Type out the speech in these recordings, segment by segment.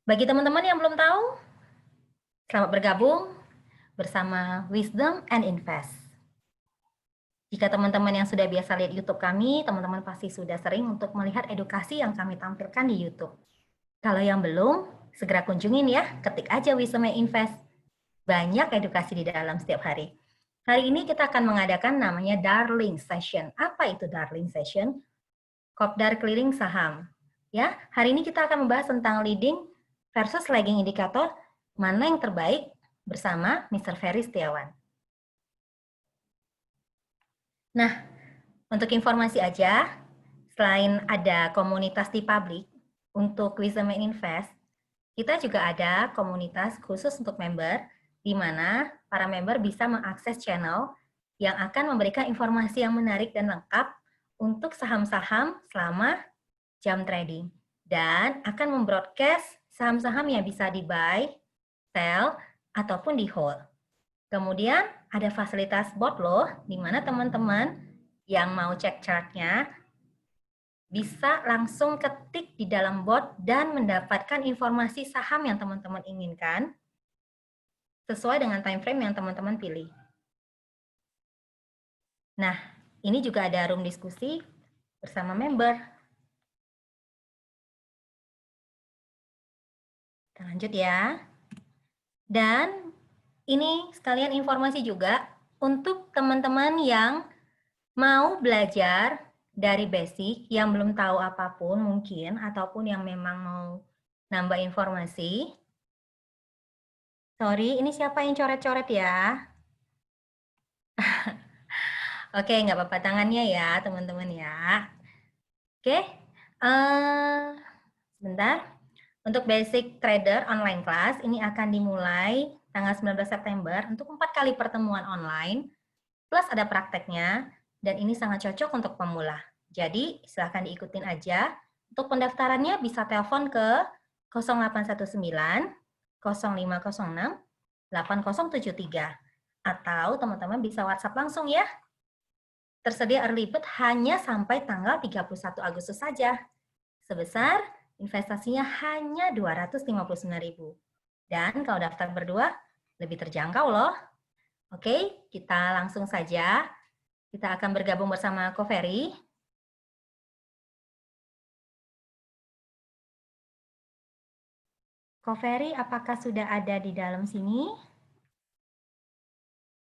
Bagi teman-teman yang belum tahu, selamat bergabung bersama Wisdom and Invest. Jika teman-teman yang sudah biasa lihat YouTube kami, teman-teman pasti sudah sering untuk melihat edukasi yang kami tampilkan di YouTube. Kalau yang belum, segera kunjungin ya, ketik aja Wisdom and Invest. Banyak edukasi di dalam setiap hari. Hari ini kita akan mengadakan namanya Darling Session. Apa itu Darling Session? Kopdar Clearing Saham. Ya, hari ini kita akan membahas tentang leading versus lagging indikator, mana yang terbaik bersama Mr. Ferry Setiawan. Nah, untuk informasi aja, selain ada komunitas di publik untuk Wisdom and Invest, kita juga ada komunitas khusus untuk member, di mana para member bisa mengakses channel yang akan memberikan informasi yang menarik dan lengkap untuk saham-saham selama jam trading. Dan akan membroadcast saham-saham yang bisa di-buy, sell, ataupun di-hold. Kemudian ada fasilitas bot loh, di mana teman-teman yang mau cek chartnya bisa langsung ketik di dalam bot dan mendapatkan informasi saham yang teman-teman inginkan sesuai dengan time frame yang teman-teman pilih. Nah, ini juga ada room diskusi bersama member. Kita lanjut ya. Dan ini sekalian informasi juga untuk teman-teman yang mau belajar dari basic, yang belum tahu apapun mungkin, ataupun yang memang mau nambah informasi. Sorry, ini siapa yang coret-coret ya? Oke, nggak apa-apa tangannya ya, teman-teman ya. Oke, sebentar. Untuk basic trader online class, ini akan dimulai tanggal 19 September untuk 4 kali pertemuan online, plus ada prakteknya, dan ini sangat cocok untuk pemula. Jadi, silahkan diikutin aja. Untuk pendaftarannya bisa telepon ke 0819 0506 8073. Atau teman-teman bisa WhatsApp langsung ya. Tersedia early bird hanya sampai tanggal 31 Agustus saja. Sebesar investasinya hanya 259.000. Dan kalau daftar berdua, lebih terjangkau loh. Oke, kita langsung saja. Kita akan bergabung bersama Ko Ferry. Ko Ferry, apakah sudah ada di dalam sini?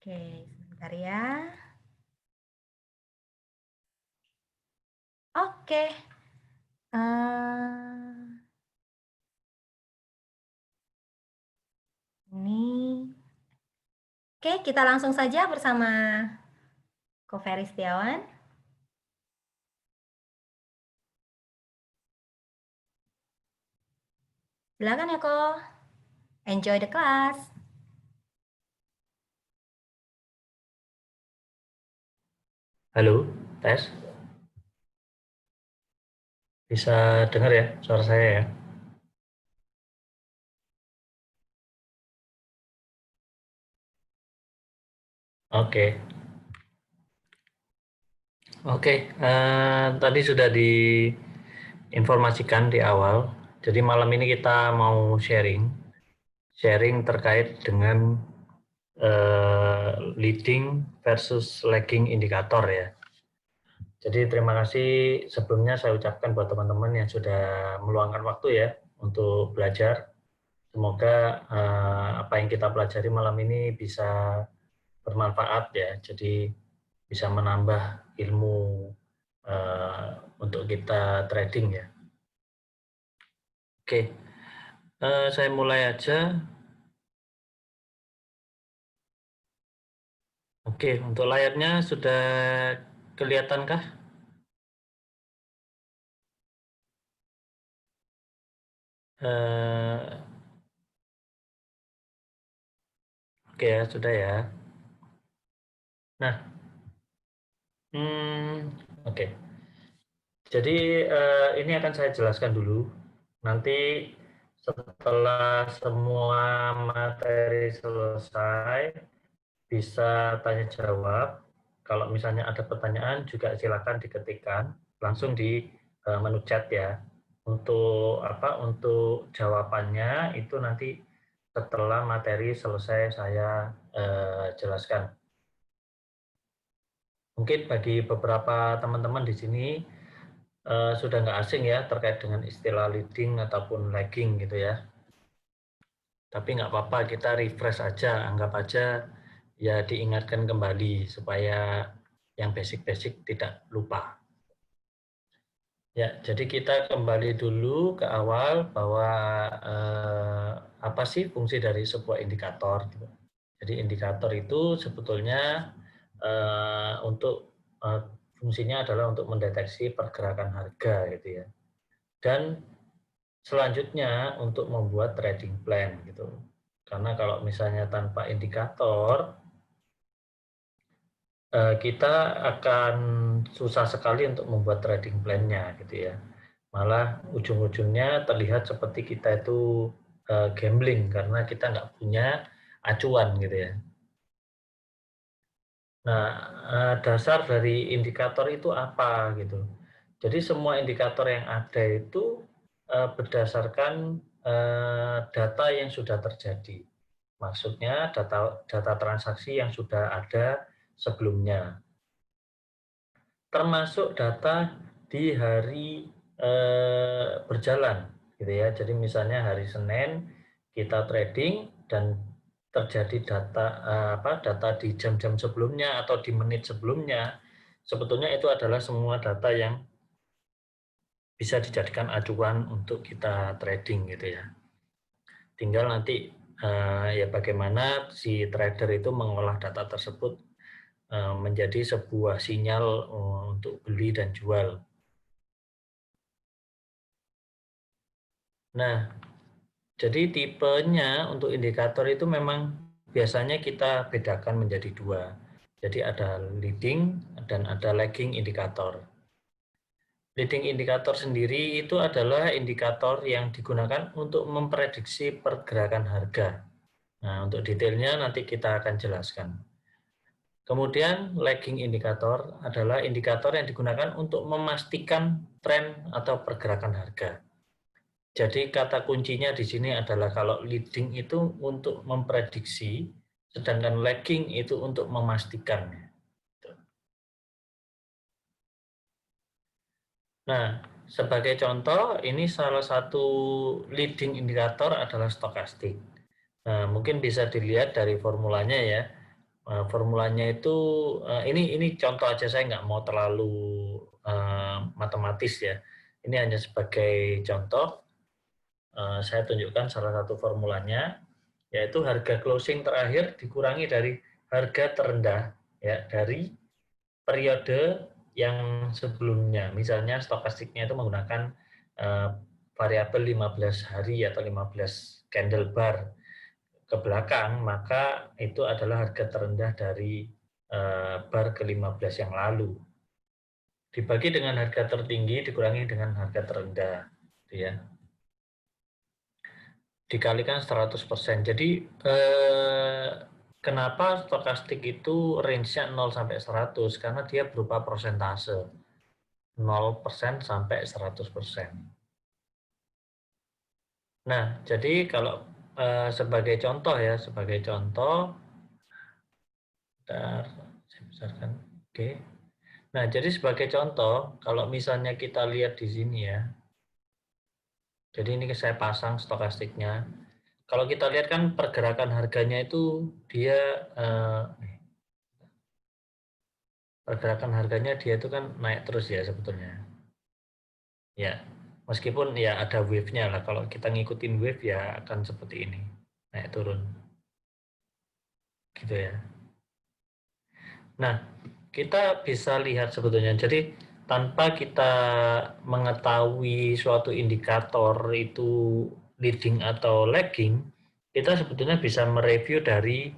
Oke, sebentar ya. Oke. Ini. Oke, kita langsung saja bersama Ko Ferry Setiawan. Silakan ya, Ko. Enjoy the class. Halo, tes. Bisa dengar ya suara saya ya? Oke. Oke, tadi sudah diinformasikan di awal. Jadi malam ini kita mau sharing terkait dengan leading versus lagging indikator ya. Jadi terima kasih sebelumnya saya ucapkan buat teman-teman yang sudah meluangkan waktu ya untuk belajar. Semoga apa yang kita pelajari malam ini bisa bermanfaat ya. Jadi bisa menambah ilmu untuk kita trading ya. Oke, saya mulai aja. Oke, untuk layarnya sudah kelihatankah? Oke ya, sudah ya. Nah, oke. Jadi ini akan saya jelaskan dulu. Nanti setelah semua materi selesai, bisa tanya jawab. Kalau misalnya ada pertanyaan juga silakan diketikkan langsung di menu chat ya. Untuk untuk jawabannya itu nanti setelah materi selesai saya jelaskan. Mungkin bagi beberapa teman-teman di sini sudah nggak asing ya terkait dengan istilah leading ataupun lagging gitu ya. Tapi nggak apa-apa, kita refresh aja, anggap aja ya diingatkan kembali supaya yang basic-basic tidak lupa. Ya, jadi kita kembali dulu ke awal bahwa apa sih fungsi dari sebuah indikator. Gitu. Jadi indikator itu sebetulnya untuk fungsinya adalah untuk mendeteksi pergerakan harga gitu ya. Dan selanjutnya untuk membuat trading plan gitu. Karena kalau misalnya tanpa indikator kita akan susah sekali untuk membuat trading plan-nya gitu ya. Malah ujung-ujungnya terlihat seperti kita itu gambling karena kita nggak punya acuan gitu ya. Nah, dasar dari indikator itu apa gitu. Jadi semua indikator yang ada itu berdasarkan data yang sudah terjadi. Maksudnya data transaksi yang sudah ada sebelumnya. Termasuk data di hari berjalan gitu ya. Jadi misalnya hari Senin kita trading dan terjadi data di jam-jam sebelumnya atau di menit sebelumnya, sebetulnya itu adalah semua data yang bisa dijadikan acuan untuk kita trading gitu ya. Tinggal nanti ya bagaimana si trader itu mengolah data tersebut menjadi sebuah sinyal untuk beli dan jual. Nah, jadi tipenya untuk indikator itu memang biasanya kita bedakan menjadi dua. Jadi ada leading dan ada lagging indikator. Leading indikator sendiri itu adalah indikator yang digunakan untuk memprediksi pergerakan harga. Nah, untuk detailnya nanti kita akan jelaskan. Kemudian lagging indikator adalah indikator yang digunakan untuk memastikan tren atau pergerakan harga. Jadi kata kuncinya di sini adalah kalau leading itu untuk memprediksi, sedangkan lagging itu untuk memastikan. Nah, sebagai contoh, ini salah satu leading indikator adalah stokastik. Nah, mungkin bisa dilihat dari formulanya ya. Formulanya itu ini contoh aja, saya nggak mau terlalu matematis ya. Ini hanya sebagai contoh. Saya tunjukkan salah satu formulanya, yaitu harga closing terakhir dikurangi dari harga terendah ya dari periode yang sebelumnya. Misalnya stokastiknya itu menggunakan variabel 15 hari atau 15 candle bar ke belakang, maka itu adalah harga terendah dari bar ke-15 yang lalu. Dibagi dengan harga tertinggi dikurangi dengan harga terendah, gitu ya. Dikalikan 100%. Jadi kenapa stokastik itu range-nya 0 sampai 100? Karena dia berupa persentase. 0% sampai 100%. Nah, jadi kalau sebagai contoh ya, sebagai contoh, bentar, saya besarkan. Oke. Nah, jadi sebagai contoh, kalau misalnya kita lihat di sini ya, jadi ini saya pasang stokastiknya. Kalau kita lihat kan pergerakan harganya itu dia pergerakan harganya dia itu kan naik terus ya sebetulnya. Ya, meskipun ya ada wave-nya lah. Kalau kita ngikutin wave ya akan seperti ini, naik turun. Gitu ya. Nah, kita bisa lihat sebetulnya. Jadi tanpa kita mengetahui suatu indikator itu leading atau lagging, kita sebetulnya bisa mereview dari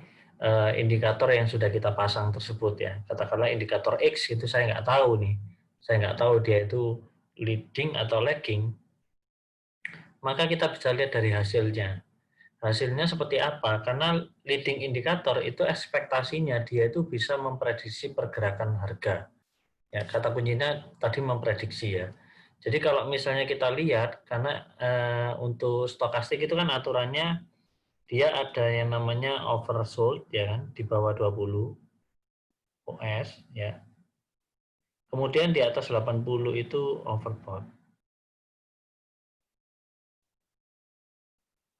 indikator yang sudah kita pasang tersebut ya. Katakanlah indikator X itu saya nggak tahu nih. Saya nggak tahu dia itu leading atau lagging. Maka kita bisa lihat dari hasilnya. Hasilnya seperti apa? Karena leading indikator itu ekspektasinya dia itu bisa memprediksi pergerakan harga. Ya, kata kuncinya tadi memprediksi ya. Jadi kalau misalnya kita lihat, karena untuk stokastik itu kan aturannya dia ada yang namanya oversold ya kan, di bawah 20 OS ya. Kemudian di atas 80 itu overbought.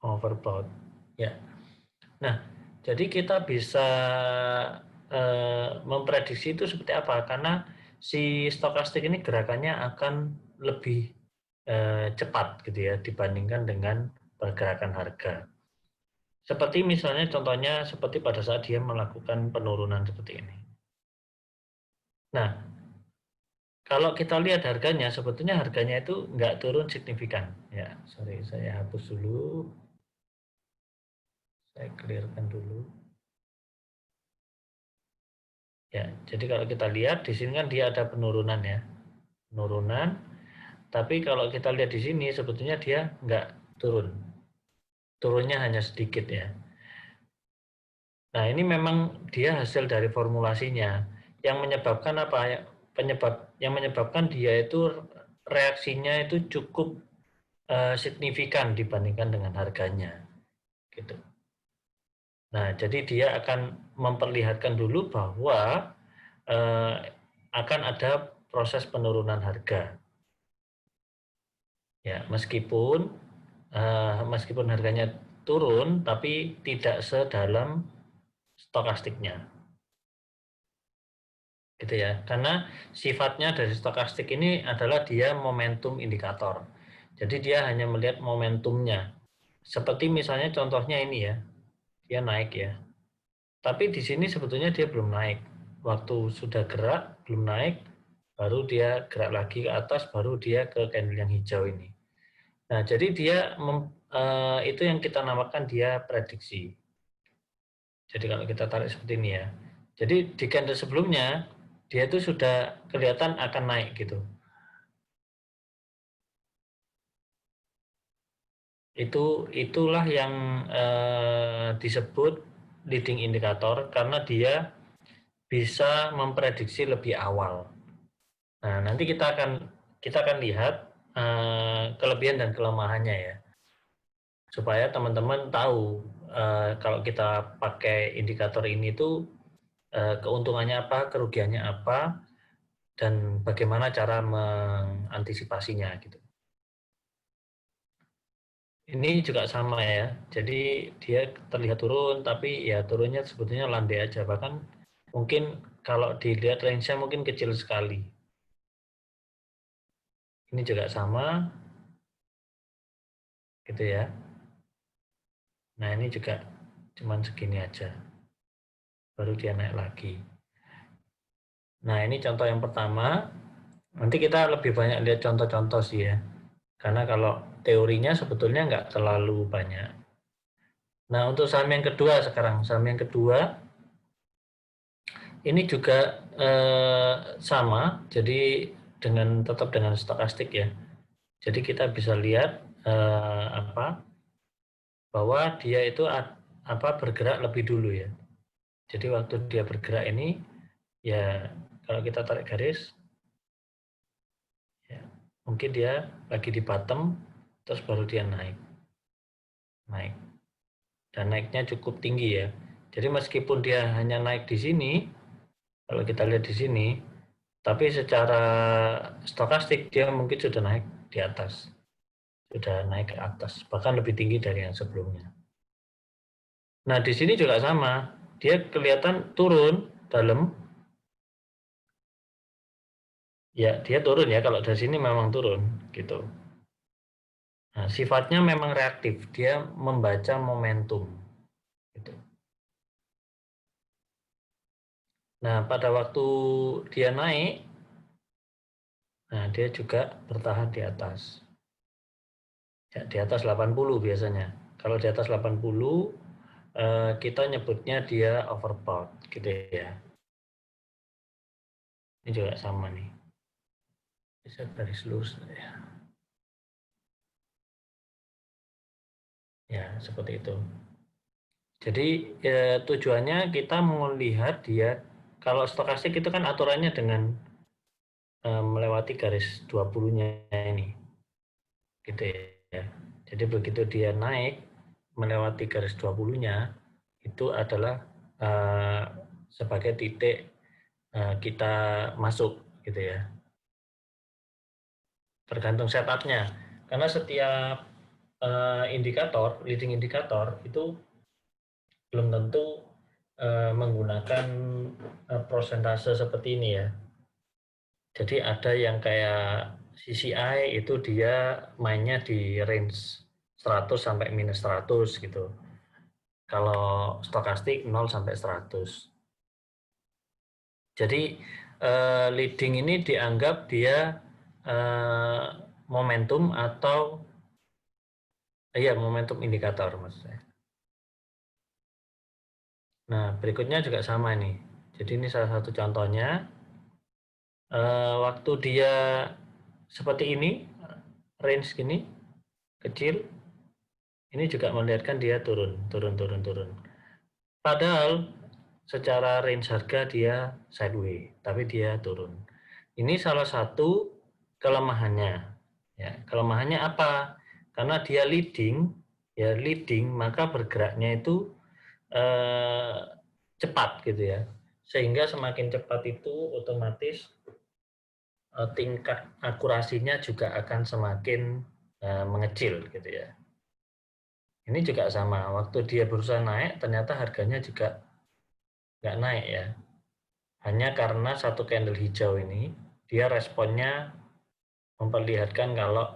Overbought ya. Nah, jadi kita bisa memprediksi itu seperti apa? Karena si stokastik ini gerakannya akan lebih cepat gitu ya dibandingkan dengan pergerakan harga. Seperti misalnya contohnya seperti pada saat dia melakukan penurunan seperti ini. Nah, kalau kita lihat harganya, sebetulnya harganya itu nggak turun signifikan. Ya, sorry, saya hapus dulu. Saya clearkan dulu. Ya, jadi kalau kita lihat di sini kan dia ada penurunan ya. Penurunan, tapi kalau kita lihat di sini sebetulnya dia nggak turun. Turunnya hanya sedikit ya. Nah, ini memang dia hasil dari formulasinya. Yang menyebabkan apa? Yang menyebabkan dia itu reaksinya itu cukup signifikan dibandingkan dengan harganya. Gitu. Nah, jadi dia akan memperlihatkan dulu bahwa akan ada proses penurunan harga. Ya, meskipun harganya turun, tapi tidak sedalam stokastiknya. Gitu ya, karena sifatnya dari stokastik ini adalah dia momentum indikator. Jadi dia hanya melihat momentumnya. Seperti misalnya contohnya ini ya, dia naik ya. Tapi di sini sebetulnya dia belum naik. Waktu sudah gerak, belum naik, baru dia gerak lagi ke atas, baru dia ke candle yang hijau ini. Nah, jadi dia itu yang kita namakan dia prediksi. Jadi kalau kita tarik seperti ini ya. Jadi di candle sebelumnya dia itu sudah kelihatan akan naik gitu. Itulah yang disebut leading indikator karena dia bisa memprediksi lebih awal. Nah, nanti kita akan lihat kelebihan dan kelemahannya ya. Supaya teman-teman tahu kalau kita pakai indikator ini tuh keuntungannya apa, kerugiannya apa, dan bagaimana cara mengantisipasinya gitu. Ini juga sama ya, jadi dia terlihat turun, tapi ya turunnya sebetulnya landai aja, bahkan mungkin kalau dilihat range-nya mungkin kecil sekali. Ini juga sama, gitu ya. Nah ini juga cuman segini aja, baru dia naik lagi. Nah ini contoh yang pertama, nanti kita lebih banyak lihat contoh-contoh sih ya, karena kalau teorinya sebetulnya nggak terlalu banyak. Nah untuk saham yang kedua sekarang, saham yang kedua ini juga sama, jadi tetap dengan stokastik ya. Jadi kita bisa lihat bahwa dia itu bergerak lebih dulu ya. Jadi waktu dia bergerak ini ya kalau kita tarik garis ya, mungkin dia lagi di bottom terus baru dia naik. Dan naiknya cukup tinggi ya. Jadi meskipun dia hanya naik di sini, kalau kita lihat di sini, tapi secara stokastik dia mungkin sudah naik di atas. Sudah naik ke atas, bahkan lebih tinggi dari yang sebelumnya. Nah, di sini juga sama. Dia kelihatan turun dalam. Ya, dia turun ya. Kalau dari sini memang turun gitu. Nah, sifatnya memang reaktif. Dia membaca momentum gitu. Nah, pada waktu dia naik, nah dia juga bertahan di atas. Ya, di atas 80 biasanya. Kalau di atas 80, kita nyebutnya dia overbought gitu ya. Ini juga sama nih. Bisa garis lurus ya. Ya, seperti itu. Jadi tujuannya kita melihat dia, kalau stokastik itu kan aturannya dengan melewati garis 20-nya ini. Gitu ya. Jadi begitu dia naik melewati garis 20-nya, itu adalah sebagai titik kita masuk gitu ya. Tergantung setupnya. Karena setiap indikator, leading indikator itu belum tentu menggunakan prosentase seperti ini ya. Jadi ada yang kayak CCI itu dia mainnya di range 100 sampai minus 100 gitu. Kalau stokastik 0 sampai 100. Jadi leading ini dianggap dia momentum atau momentum indikator maksudnya. Nah, berikutnya juga sama nih. Jadi ini salah satu contohnya. Waktu dia seperti ini, range gini, kecil, ini juga melihatkan dia turun. Padahal secara range harga dia sideways, tapi dia turun. Ini salah satu kelemahannya. Ya, kelemahannya apa? Karena dia leading, maka bergeraknya itu cepat gitu ya. Sehingga semakin cepat itu otomatis tingkat akurasinya juga akan semakin mengecil gitu ya. Ini juga sama, waktu dia berusaha naik ternyata harganya juga nggak naik ya. Hanya karena satu candle hijau ini dia responnya memperlihatkan kalau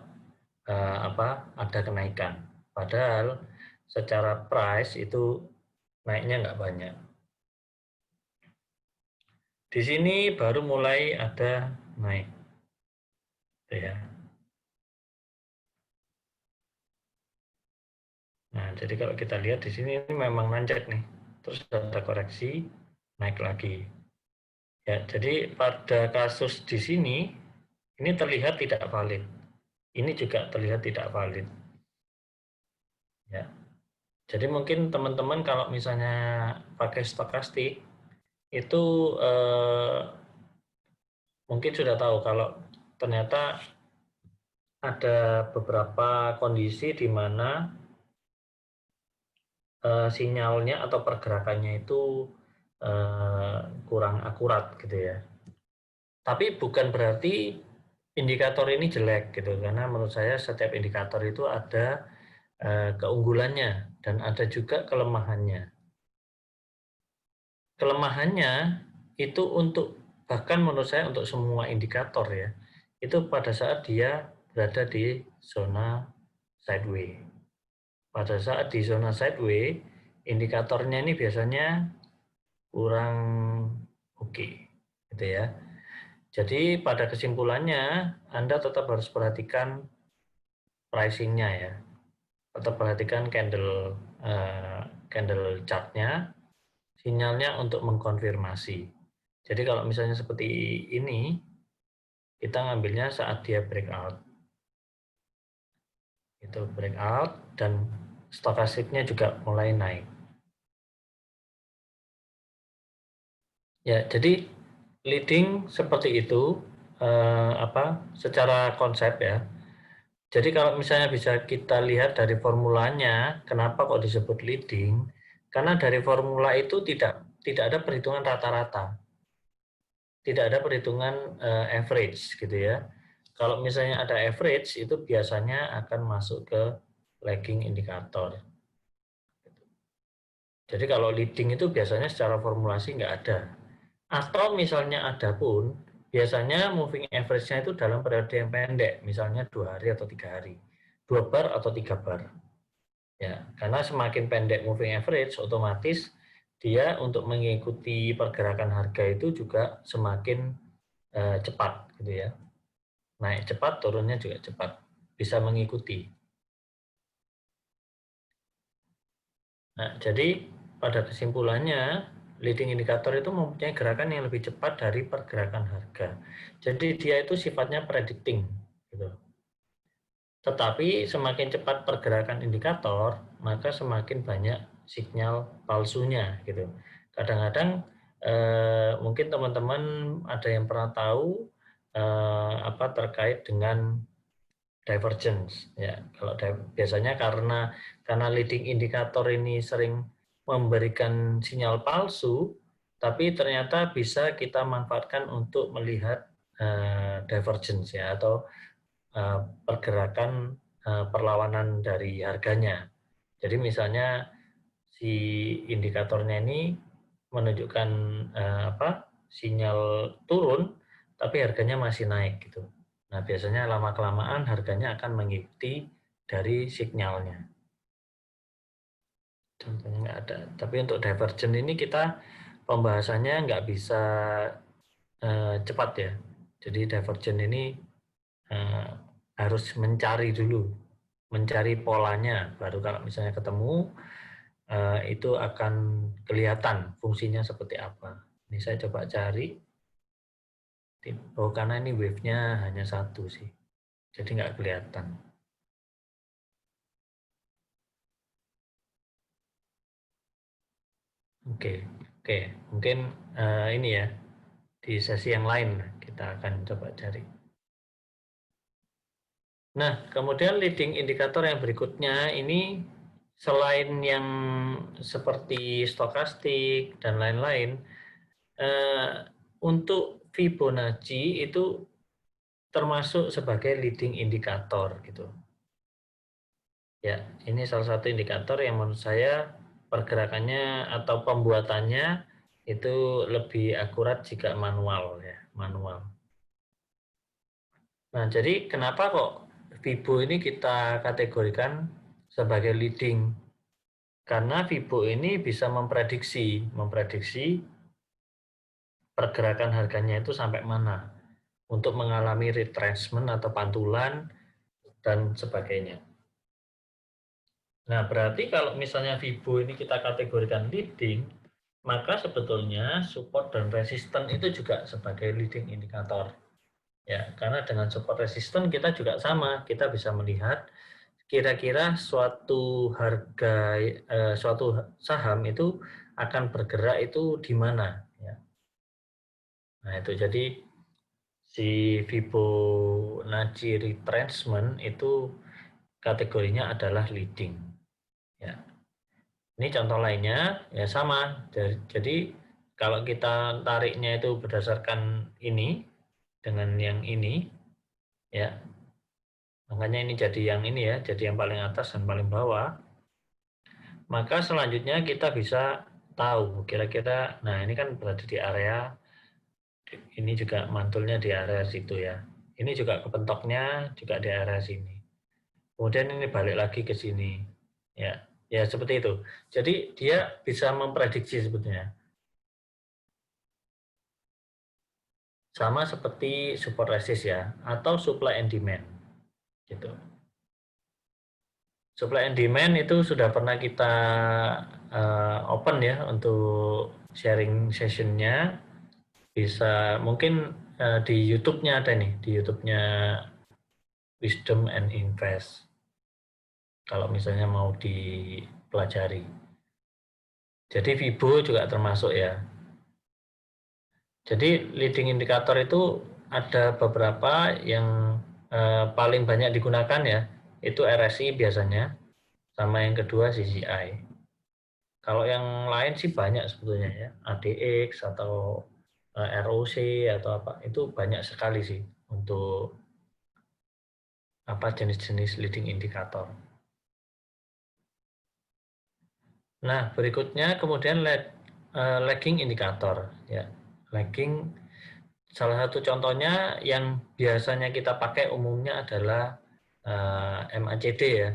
ada kenaikan. Padahal secara price itu naiknya nggak banyak. Di sini baru mulai ada naik. Ya. Nah, jadi kalau kita lihat di sini ini memang nanjak nih. Terus ada koreksi, naik lagi. Ya, jadi pada kasus di sini ini terlihat tidak valid. Ini juga terlihat tidak valid. Ya. Jadi mungkin teman-teman kalau misalnya pakai stokastik itu mungkin sudah tahu kalau ternyata ada beberapa kondisi di mana sinyalnya atau pergerakannya itu kurang akurat gitu ya. Tapi bukan berarti indikator ini jelek gitu, karena menurut saya setiap indikator itu ada keunggulannya dan ada juga kelemahannya. Kelemahannya itu untuk bahkan menurut saya untuk semua indikator ya, itu pada saat dia berada di zona sideways. Pada saat di zona sideways, indikatornya ini biasanya kurang oke, gitu ya. Jadi pada kesimpulannya, Anda tetap harus perhatikan pricing-nya ya. Tetap perhatikan candle chart-nya, sinyalnya untuk mengkonfirmasi. Jadi kalau misalnya seperti ini, kita ngambilnya saat dia breakout. Itu breakout dan stokastiknya juga mulai naik. Ya, jadi leading seperti itu secara konsep ya. Jadi kalau misalnya bisa kita lihat dari formulanya, kenapa kok disebut leading? Karena dari formula itu tidak ada perhitungan rata-rata. Tidak ada perhitungan average gitu ya. Kalau misalnya ada average itu biasanya akan masuk ke lagging indikator. Jadi kalau leading itu biasanya secara formulasi nggak ada. Atau misalnya ada pun, biasanya moving average-nya itu dalam periode yang pendek, misalnya 2 hari atau 3 hari. 2 bar atau 3 bar. Ya, karena semakin pendek moving average, otomatis dia untuk mengikuti pergerakan harga itu juga semakin cepat gitu ya. Naik cepat, turunnya juga cepat. Bisa mengikuti. Nah, jadi pada kesimpulannya, leading indikator itu mempunyai gerakan yang lebih cepat dari pergerakan harga. Jadi dia itu sifatnya predicting. Gitu. Tetapi semakin cepat pergerakan indikator, maka semakin banyak sinyal palsunya. Gitu. Kadang-kadang mungkin teman-teman ada yang pernah tahu terkait dengan divergence ya. Kalau biasanya karena leading indikator ini sering memberikan sinyal palsu, tapi ternyata bisa kita manfaatkan untuk melihat divergence ya, atau pergerakan perlawanan dari harganya. Jadi misalnya si indikatornya ini menunjukkan sinyal turun, tapi harganya masih naik gitu. Nah, biasanya lama-kelamaan harganya akan mengikuti dari sinyalnya. Contohnya nggak ada. Tapi untuk divergent ini kita pembahasannya nggak bisa cepat ya. Jadi divergent ini harus mencari dulu, mencari polanya. Baru kalau misalnya ketemu, itu akan kelihatan fungsinya seperti apa. Ini saya coba cari. Oh, karena ini wave-nya hanya satu sih. Jadi nggak kelihatan. Oke. Mungkin ini ya, di sesi yang lain kita akan coba cari. Nah, kemudian leading indikator yang berikutnya ini selain yang seperti stokastik dan lain-lain, untuk Fibonacci itu termasuk sebagai leading indikator gitu. Ya, ini salah satu indikator yang menurut saya pergerakannya atau pembuatannya itu lebih akurat jika manual ya, manual. Nah, jadi kenapa kok Fibo ini kita kategorikan sebagai leading? Karena Fibo ini bisa memprediksi pergerakan harganya itu sampai mana untuk mengalami retracement atau pantulan dan sebagainya. Nah, berarti kalau misalnya Fibo ini kita kategorikan leading, maka sebetulnya support dan resisten itu juga sebagai leading indikator. Ya, karena dengan support resisten kita juga sama, kita bisa melihat kira-kira suatu harga, suatu saham itu akan bergerak itu di mana. Ya. Nah, itu jadi si Fibonacci retracement itu kategorinya adalah leading. Ya. Ini contoh lainnya, ya sama. Jadi kalau kita tariknya itu berdasarkan ini dengan yang ini, ya makanya ini jadi yang ini ya, jadi yang paling atas dan paling bawah. Maka selanjutnya kita bisa tahu kira-kira, nah ini kan berada di area, ini juga mantulnya di area situ ya. Ini juga kepentoknya juga di area sini. Kemudian ini balik lagi ke sini, ya. Ya seperti itu. Jadi dia bisa memprediksi sebetulnya. Sama seperti support resist ya, atau supply and demand. Gitu. Supply and demand itu sudah pernah kita open ya untuk sharing sessionnya. Bisa mungkin di YouTube-nya ada nih, di YouTube-nya Wisdom and Invest. Kalau misalnya mau dipelajari. Jadi Fibo juga termasuk ya. Jadi leading indikator itu ada beberapa yang paling banyak digunakan ya, itu RSI biasanya, sama yang kedua CCI. Kalau yang lain sih banyak sebetulnya ya, ADX atau ROC atau apa, itu banyak sekali sih untuk apa jenis-jenis leading indikator. Nah, berikutnya kemudian lagging indikator ya. Lagging salah satu contohnya yang biasanya kita pakai umumnya adalah MACD ya.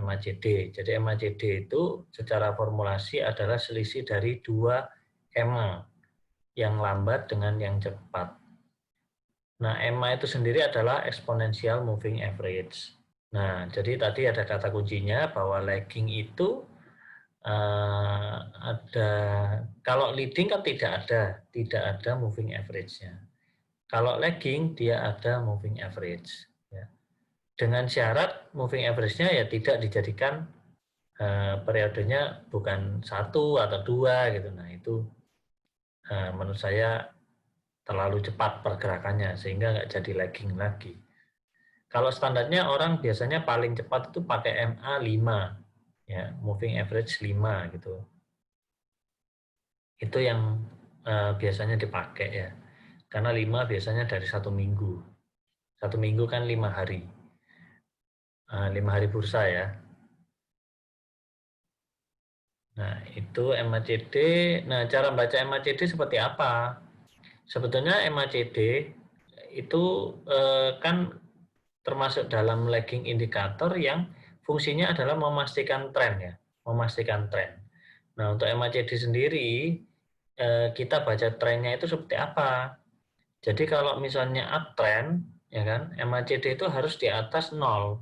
MACD. Jadi MACD itu secara formulasi adalah selisih dari dua EMA yang lambat dengan yang cepat. Nah, EMA itu sendiri adalah exponential moving average. Nah, jadi tadi ada kata kuncinya bahwa lagging itu ada, kalau leading kan tidak ada moving average-nya. Kalau lagging dia ada moving average. Ya. Dengan syarat moving average-nya ya tidak dijadikan periodenya bukan 1 atau 2 gitu. Nah itu menurut saya terlalu cepat pergerakannya sehingga nggak jadi lagging lagi. Kalau standarnya orang biasanya paling cepat itu pakai MA 5, ya, moving average 5 gitu. Itu yang biasanya dipakai ya. Karena 5 biasanya dari 1 minggu. 1 minggu kan 5 hari. 5 hari bursa ya. Nah, itu MACD. Nah, cara baca MACD seperti apa? Sebetulnya MACD itu kan termasuk dalam lagging indikator yang fungsinya adalah memastikan tren ya, memastikan tren. Nah, untuk MACD sendiri kita baca trennya itu seperti apa? Jadi kalau misalnya uptrend ya kan, MACD itu harus di atas 0.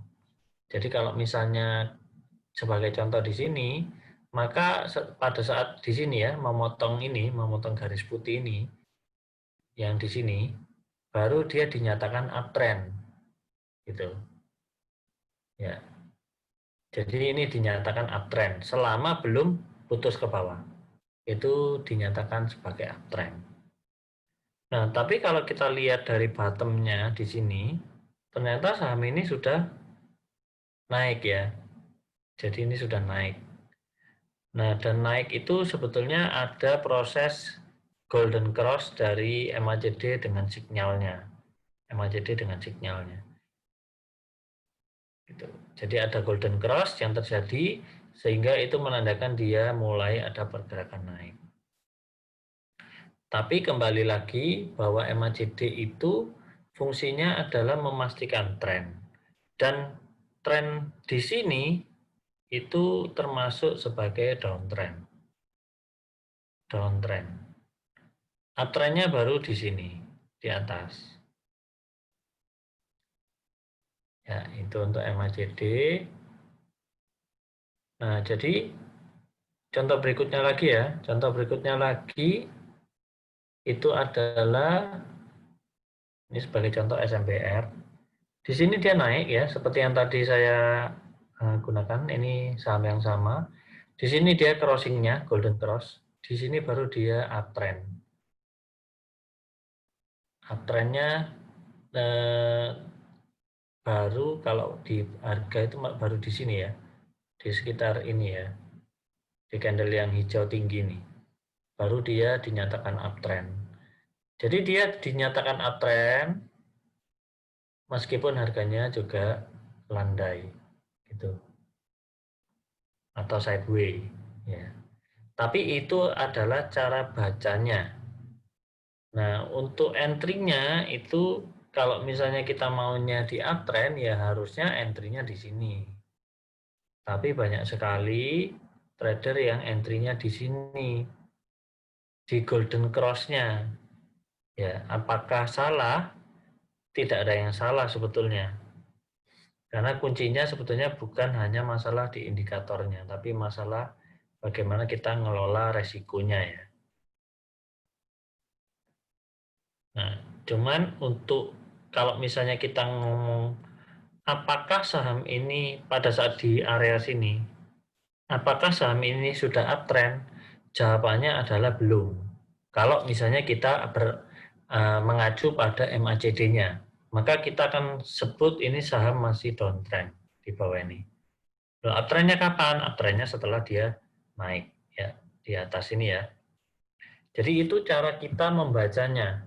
Jadi kalau misalnya sebagai contoh di sini, maka pada saat di sini ya, memotong garis putih ini yang di sini, baru dia dinyatakan uptrend gitu. Ya. Jadi ini dinyatakan uptrend selama belum putus ke bawah. Itu dinyatakan sebagai uptrend. Nah, tapi kalau kita lihat dari bottomnya di sini, ternyata saham ini sudah naik ya. Jadi ini sudah naik. Nah, dan naik itu sebetulnya ada proses golden cross dari MACD dengan sinyalnya. MACD dengan sinyalnya. Gitu. Jadi ada golden cross yang terjadi sehingga itu menandakan dia mulai ada pergerakan naik. Tapi kembali lagi bahwa MACD itu fungsinya adalah memastikan tren. Dan tren di sini itu termasuk sebagai downtrend. Downtrend. Uptrendnya baru di sini, di atas. Ya, itu untuk MACD. Nah, jadi contoh berikutnya lagi ya. Contoh berikutnya lagi itu adalah ini sebagai contoh SMPR. Di sini dia naik ya, seperti yang tadi saya gunakan. Ini saham yang sama. Di sini dia crossingnya golden cross. Di sini baru dia uptrend. Uptrendnya baru kalau di harga itu baru di sini ya, di sekitar ini ya, di candle yang hijau tinggi nih, baru dia dinyatakan uptrend. Jadi dia dinyatakan uptrend meskipun harganya juga landai gitu atau sideways ya. Tapi itu adalah cara bacanya. Nah, untuk entry-nya itu kalau misalnya kita maunya di uptrend ya harusnya entry-nya di sini. Tapi banyak sekali trader yang entry-nya di sini, di golden cross-nya. Ya, apakah salah? Tidak ada yang salah sebetulnya. Karena kuncinya sebetulnya bukan hanya masalah di indikatornya, tapi masalah bagaimana kita ngelola resikonya ya. Nah, cuman untuk kalau misalnya kita ngomong apakah saham ini pada saat di area sini, apakah saham ini sudah uptrend? Jawabannya adalah belum. Kalau misalnya kita mengacu pada MACD-nya, maka kita akan sebut ini saham masih downtrend di bawah ini. Nah, uptrendnya kapan? Uptrendnya setelah dia naik ya di atas ini ya. Jadi itu cara kita membacanya,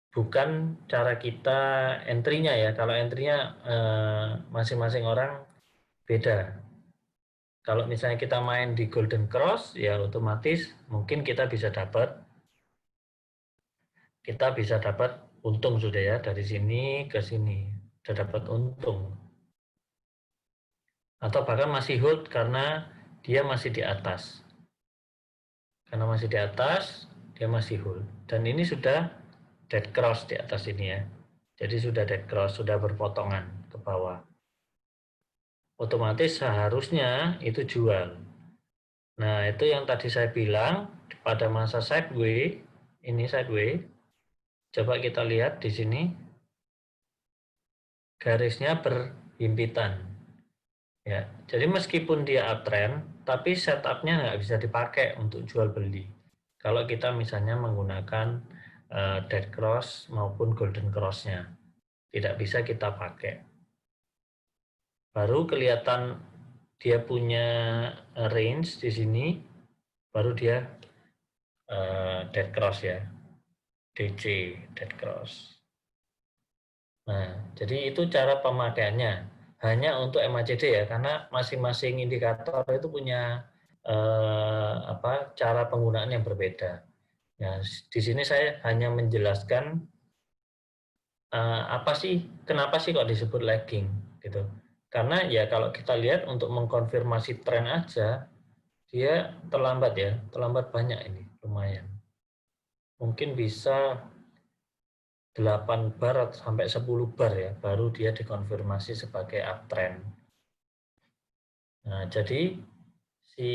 bukan cara kita entry-nya ya. Kalau entry-nya masing-masing orang beda. Kalau misalnya kita main di golden cross, ya otomatis mungkin kita bisa dapat untung sudah ya dari sini ke sini, sudah dapat untung. Atau bahkan masih hold karena dia masih di atas. Karena masih di atas, dia masih hold. Dan ini sudah dead cross di atas ini ya. Jadi sudah dead cross, sudah berpotongan ke bawah. Otomatis seharusnya itu jual. Nah, itu yang tadi saya bilang pada masa sideways, ini sideways. Coba kita lihat di sini. Garisnya berhimpitan. Ya, jadi meskipun dia uptrend, tapi setupnya nggak bisa dipakai untuk jual beli. Kalau kita misalnya menggunakan dead cross maupun golden cross-nya. Tidak bisa kita pakai. Baru kelihatan dia punya range di sini, baru dia dead cross ya, DC, dead cross. Nah, jadi itu cara pemakaiannya. Hanya untuk MACD ya, karena masing-masing indikator itu punya cara penggunaan yang berbeda. Nah, di sini saya hanya menjelaskan kenapa sih kok disebut lagging gitu. Karena ya kalau kita lihat untuk mengkonfirmasi tren aja, dia terlambat ya, terlambat banyak ini, lumayan. Mungkin bisa 8 bar sampai 10 bar ya, baru dia dikonfirmasi sebagai uptrend. Nah, jadi si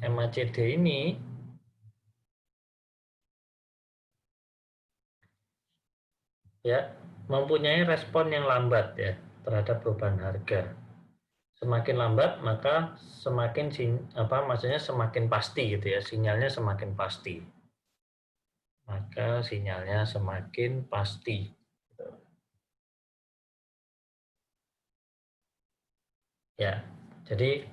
MACD ini ya mempunyai respon yang lambat ya terhadap perubahan harga. Semakin lambat maka semakin maksudnya semakin pasti gitu ya, sinyalnya semakin pasti. Maka sinyalnya semakin pasti. Ya, jadi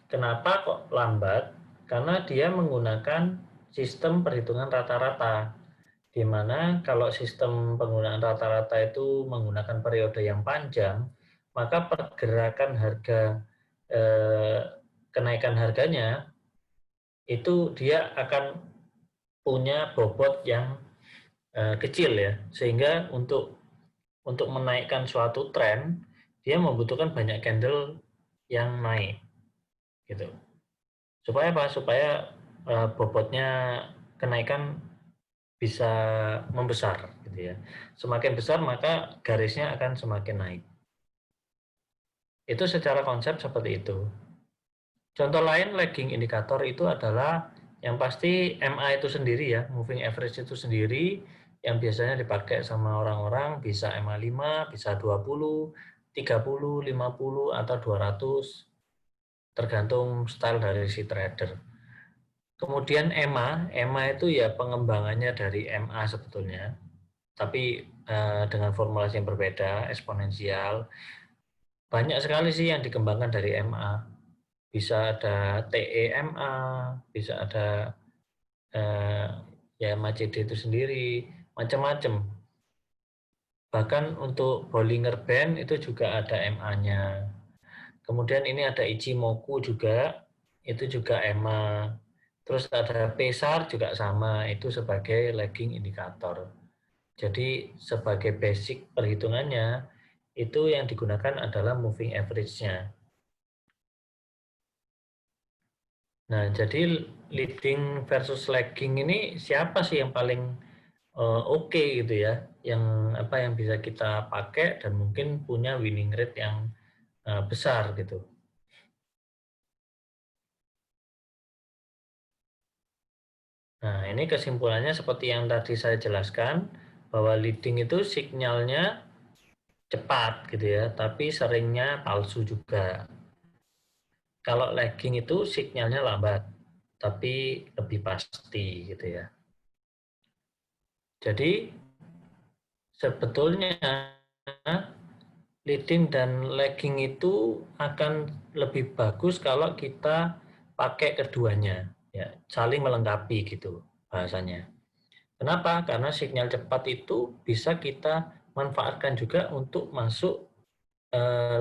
kenapa kok lambat? Karena dia menggunakan sistem perhitungan rata-rata, di mana kalau sistem penggunaan rata-rata itu menggunakan periode yang panjang, maka pergerakan harga kenaikan harganya itu dia akan punya bobot yang kecil ya, sehingga untuk menaikkan suatu tren dia membutuhkan banyak candle yang naik gitu. Supaya apa? Supaya bobotnya kenaikan bisa membesar gitu ya. Semakin besar maka garisnya akan semakin naik. Itu secara konsep seperti itu. Contoh lain lagging indikator itu adalah yang pasti MA itu sendiri ya, moving average itu sendiri yang biasanya dipakai sama orang-orang bisa MA 5, bisa 20, 30, 50 atau 200 tergantung style dari si trader. Kemudian EMA itu ya pengembangannya dari MA sebetulnya, tapi dengan formulasi yang berbeda, eksponensial. Banyak sekali sih yang dikembangkan dari MA. Bisa ada TEMA, bisa ada ya MACD itu sendiri, macam-macam. Bahkan untuk Bollinger Band itu juga ada MA-nya. Kemudian ini ada Ichimoku juga, itu juga EMA. Terus ada PESAR juga sama, itu sebagai lagging indikator. Jadi sebagai basic perhitungannya, itu yang digunakan adalah moving average-nya. Nah, jadi leading versus lagging ini siapa sih yang paling oke gitu ya, yang bisa kita pakai dan mungkin punya winning rate yang besar gitu. Nah, ini kesimpulannya seperti yang tadi saya jelaskan, bahwa leading itu sinyalnya cepat gitu ya, tapi seringnya palsu juga. Kalau lagging itu sinyalnya lambat, tapi lebih pasti gitu ya. Jadi sebetulnya leading dan lagging itu akan lebih bagus kalau kita pakai keduanya, ya, saling melengkapi gitu bahasanya. Kenapa? Karena sinyal cepat itu bisa kita manfaatkan juga untuk masuk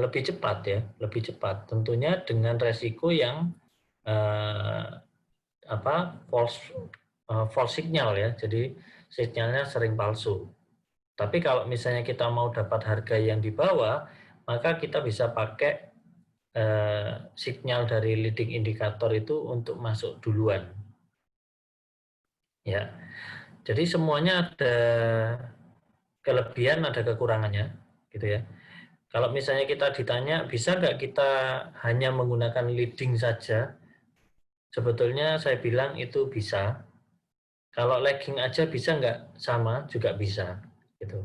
lebih cepat ya, lebih cepat. Tentunya dengan resiko yang eh, false signal ya. Jadi sinyalnya sering palsu. Tapi kalau misalnya kita mau dapat harga yang di bawah, maka kita bisa pakai sinyal dari leading indikator itu untuk masuk duluan. Ya. Jadi semuanya ada kelebihan, ada kekurangannya, gitu ya. Kalau misalnya kita ditanya, bisa nggak kita hanya menggunakan leading saja? Sebetulnya saya bilang itu bisa. Kalau lagging aja bisa nggak? Sama, juga bisa. Gitu.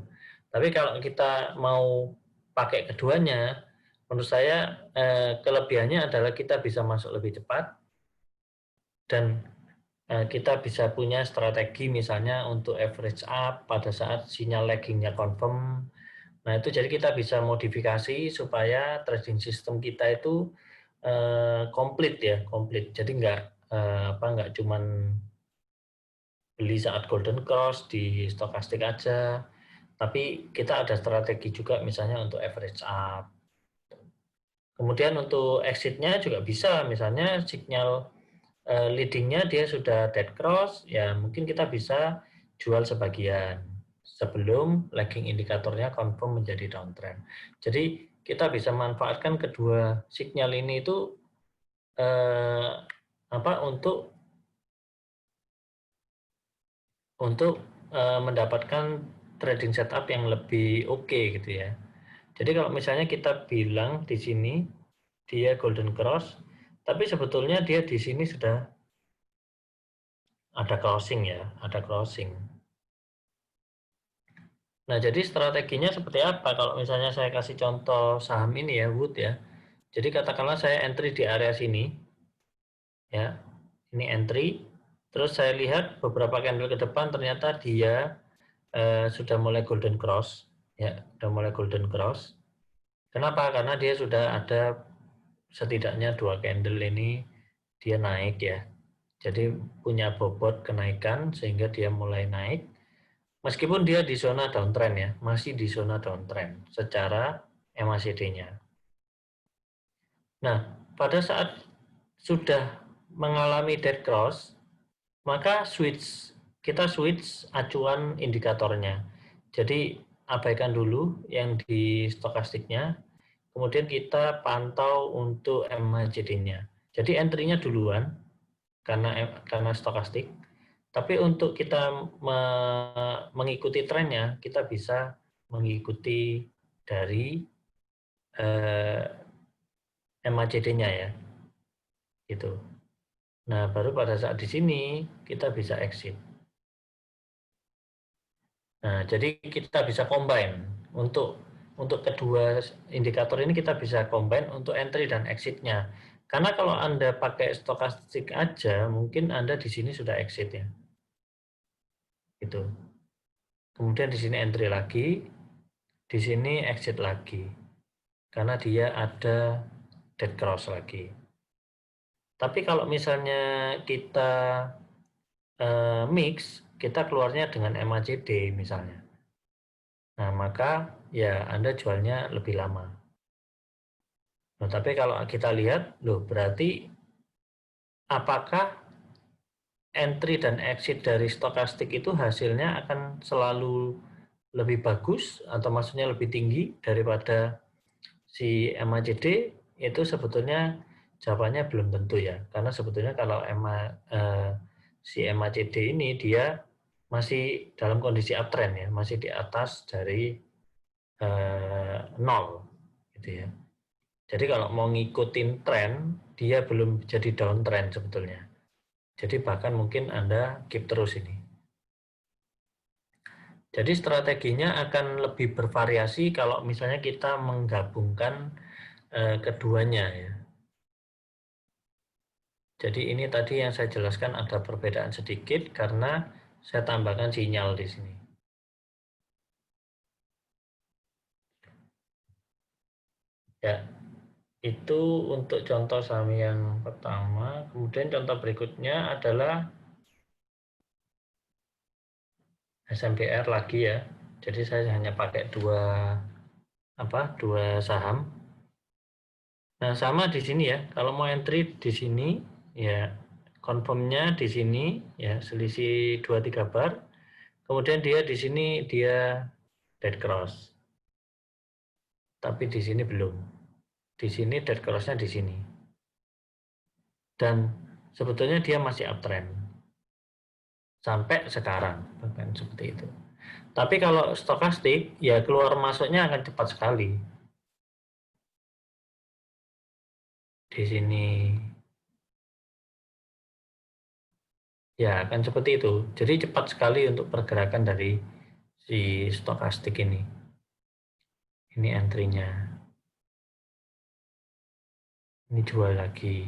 Tapi kalau kita mau pakai keduanya, menurut saya kelebihannya adalah kita bisa masuk lebih cepat dan kita bisa punya strategi misalnya untuk average up pada saat sinyal laggingnya confirm. Nah, itu jadi kita bisa modifikasi supaya trading system kita itu komplit ya, komplit. Jadi nggak cuman beli saat golden cross di stokastik aja, tapi kita ada strategi juga misalnya untuk average up. Kemudian untuk exit-nya juga bisa, misalnya sinyal leading-nya dia sudah dead cross, ya mungkin kita bisa jual sebagian sebelum lagging indikatornya confirm menjadi downtrend. Jadi kita bisa manfaatkan kedua sinyal ini itu untuk mendapatkan trading setup yang lebih oke gitu ya. Jadi kalau misalnya kita bilang di sini dia golden cross, tapi sebetulnya dia di sini sudah ada crossing ya, ada crossing. Nah, jadi strateginya seperti apa? Kalau misalnya saya kasih contoh saham ini ya, Wood ya. Jadi katakanlah saya entry di area sini, ya. Ini entry, terus saya lihat beberapa candle ke depan ternyata dia sudah mulai golden cross, ya, sudah mulai golden cross. Kenapa? Karena dia sudah ada setidaknya 2 candle ini dia naik ya. Jadi punya bobot kenaikan sehingga dia mulai naik. Meskipun dia di zona downtrend ya, masih di zona downtrend secara MACD-nya. Nah, pada saat sudah mengalami dead cross, maka kita switch acuan indikatornya. Jadi abaikan dulu yang di stokastiknya, kemudian kita pantau untuk MACD-nya. Jadi entry-nya duluan karena stokastik. Tapi untuk kita mengikuti trennya, kita bisa mengikuti dari MACD-nya ya, gitu. Nah, baru pada saat di sini kita bisa exit. Nah, jadi kita bisa combine untuk kedua indikator ini kita bisa combine untuk entry dan exit-nya. Karena kalau Anda pakai stokastik aja, mungkin Anda di sini sudah exit ya. Gitu. Kemudian di sini entry lagi, di sini exit lagi. Karena dia ada dead cross lagi. Tapi kalau misalnya kita mix, kita keluarnya dengan MACD misalnya. Nah, maka ya Anda jualnya lebih lama. Nah, tapi kalau kita lihat, loh berarti apakah entry dan exit dari stokastik itu hasilnya akan selalu lebih bagus atau maksudnya lebih tinggi daripada si MACD? Itu sebetulnya jawabannya belum tentu ya. Karena sebetulnya kalau si MACD ini dia masih dalam kondisi uptrend ya, masih di atas dari 0 gitu ya. Jadi kalau mau ngikutin tren, dia belum jadi downtrend sebetulnya. Jadi bahkan mungkin Anda keep terus ini. Jadi strateginya akan lebih bervariasi kalau misalnya kita menggabungkan keduanya ya. Jadi ini tadi yang saya jelaskan ada perbedaan sedikit karena saya tambahkan sinyal di sini. Ya, itu untuk contoh saham yang pertama. Kemudian contoh berikutnya adalah SMPR lagi ya. Jadi saya hanya pakai dua saham. Nah, sama di sini ya. Kalau mau entry di sini ya confirmnya di sini ya selisih 2-3 bar. Kemudian dia di sini dia dead cross. Tapi di sini belum. Di sini dead cross-nya di sini. Dan sebetulnya dia masih uptrend. Sampai sekarang bahkan seperti itu. Tapi kalau stokastik ya keluar masuknya akan cepat sekali. Di sini ya akan seperti itu. Jadi cepat sekali untuk pergerakan dari si stokastik ini. Ini entry-nya. Ini jual lagi.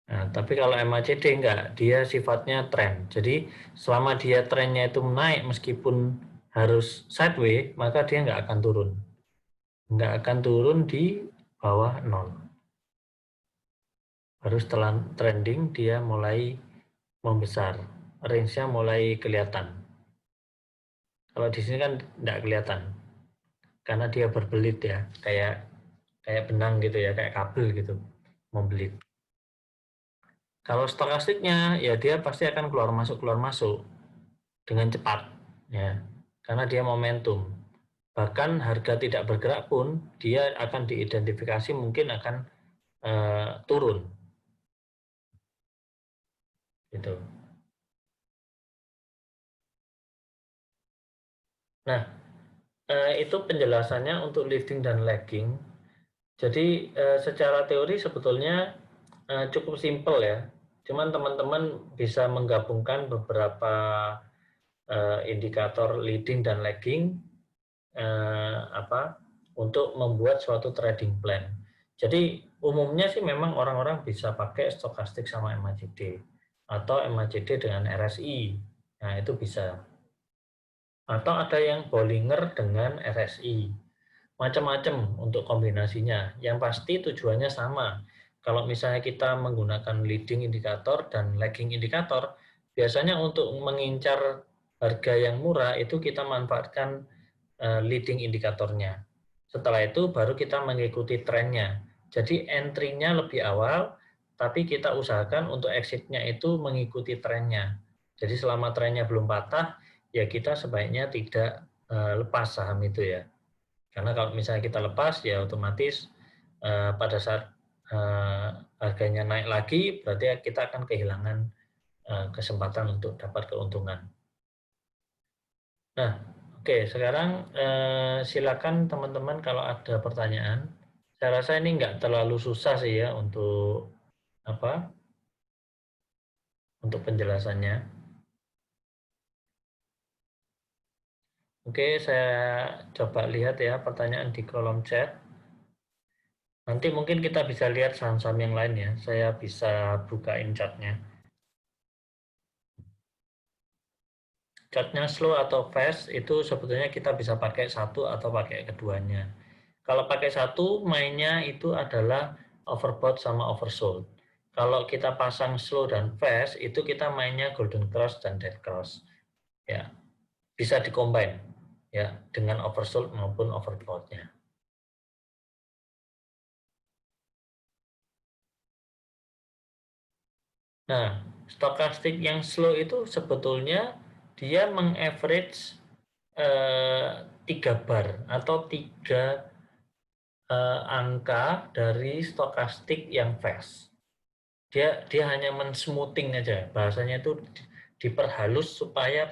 Nah, tapi kalau MACD enggak, dia sifatnya tren. Jadi selama dia trennya itu naik meskipun harus sideways, maka dia enggak akan turun. Enggak akan turun di bawah 0. Baru setelah trending dia mulai membesar. Range-nya mulai kelihatan. Kalau di sini kan enggak kelihatan. Karena dia berbelit ya, kayak benang gitu ya, kayak kabel gitu, membelit. Kalau stokastiknya, ya dia pasti akan keluar masuk dengan cepat, ya, karena dia momentum. Bahkan harga tidak bergerak pun, dia akan diidentifikasi mungkin akan turun, gitu. Nah, itu penjelasannya untuk lifting dan lagging. Jadi secara teori sebetulnya cukup simpel ya. Cuman teman-teman bisa menggabungkan beberapa indikator leading dan lagging untuk membuat suatu trading plan. Jadi umumnya sih memang orang-orang bisa pakai stokastik sama MACD atau MACD dengan RSI. Nah, itu bisa. Atau ada yang Bollinger dengan RSI. Macam-macam untuk kombinasinya. Yang pasti tujuannya sama. Kalau misalnya kita menggunakan leading indikator dan lagging indikator, biasanya untuk mengincar harga yang murah itu kita manfaatkan leading indikatornya. Setelah itu baru kita mengikuti trennya. Jadi entry-nya lebih awal, tapi kita usahakan untuk exit-nya itu mengikuti trennya. Jadi selama trennya belum patah, ya kita sebaiknya tidak lepas saham itu ya. Karena kalau misalnya kita lepas, ya otomatis pada saat harganya naik lagi, berarti kita akan kehilangan kesempatan untuk dapat keuntungan. Nah, oke, sekarang silakan teman-teman kalau ada pertanyaan. Saya rasa ini nggak terlalu susah sih ya untuk penjelasannya. Oke, saya coba lihat ya pertanyaan di kolom chat. Nanti mungkin kita bisa lihat saham-saham yang lain ya. Saya bisa bukain chatnya. Chartnya slow atau fast itu sebetulnya kita bisa pakai satu atau pakai keduanya. Kalau pakai satu, mainnya itu adalah overbought sama oversold. Kalau kita pasang slow dan fast, itu kita mainnya golden cross dan dead cross. Ya, bisa dikombin ya dengan oversold maupun overbought-nya. Nah, stokastik yang slow itu sebetulnya dia mengaverage 3 bar atau 3 angka dari stokastik yang fast. Dia hanya mensmoothing aja, bahasanya itu diperhalus supaya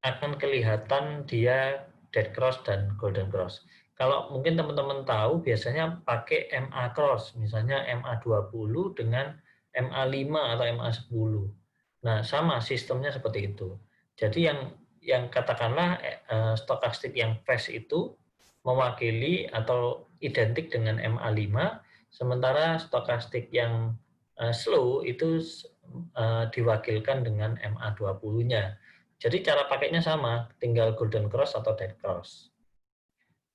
akan kelihatan dia dead cross dan golden cross. Kalau mungkin teman-teman tahu biasanya pakai MA cross, misalnya MA20 dengan MA5 atau MA10. Nah, sama sistemnya seperti itu. Jadi yang katakanlah stokastik yang fast itu mewakili atau identik dengan MA5, sementara stokastik yang slow itu diwakilkan dengan MA20-nya. Jadi cara pakainya sama, tinggal golden cross atau dead cross.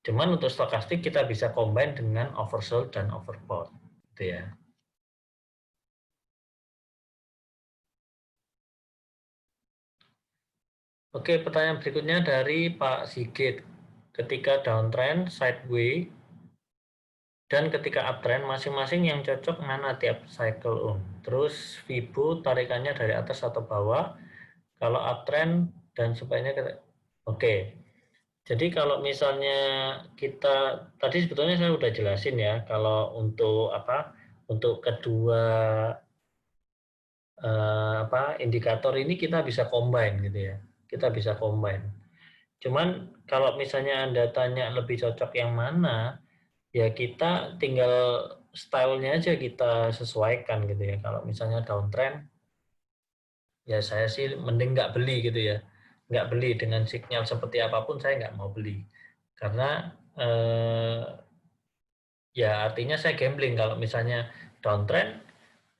Cuman untuk stokastik kita bisa combine dengan oversold dan overbought, gitu ya. Oke, pertanyaan berikutnya dari Pak Sigit. Ketika downtrend, sideways, dan ketika uptrend, masing-masing yang cocok mana tiap cycle om. Terus Fibo tarikannya dari atas atau bawah. Kalau uptrend dan sebaiknya oke. Jadi kalau misalnya kita tadi sebetulnya saya udah jelasin ya, kalau untuk kedua indikator ini kita bisa combine gitu ya. Kita bisa combine. Cuman kalau misalnya Anda tanya lebih cocok yang mana, ya kita tinggal stylenya aja kita sesuaikan gitu ya. Kalau misalnya downtrend, ya saya sih mending nggak beli gitu ya. Nggak beli dengan sinyal seperti apapun saya nggak mau beli. Karena ya artinya saya gambling kalau misalnya downtrend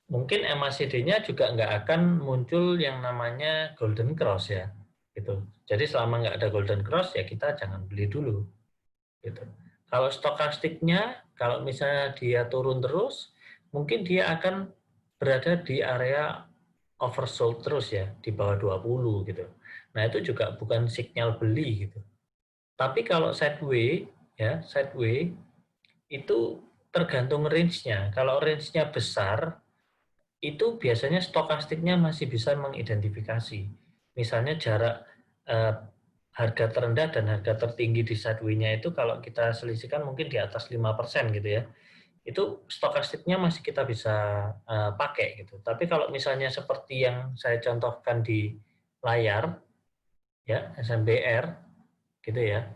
mungkin MACD-nya juga nggak akan muncul yang namanya golden cross ya, gitu. Jadi selama nggak ada golden cross ya kita jangan beli dulu, gitu. Kalau stokastiknya, kalau misalnya dia turun terus, mungkin dia akan berada di area oversold terus ya, di bawah 20 gitu. Nah itu juga bukan sinyal beli gitu. Tapi kalau sideway, ya sideway itu tergantung range-nya. Kalau range-nya besar, itu biasanya stokastiknya masih bisa mengidentifikasi. Misalnya jarak harga terendah dan harga tertinggi di sideway-nya itu kalau kita selisihkan mungkin di atas 5% gitu ya. Itu stokastiknya masih kita bisa pakai gitu. Tapi kalau misalnya seperti yang saya contohkan di layar ya, SMBR gitu ya.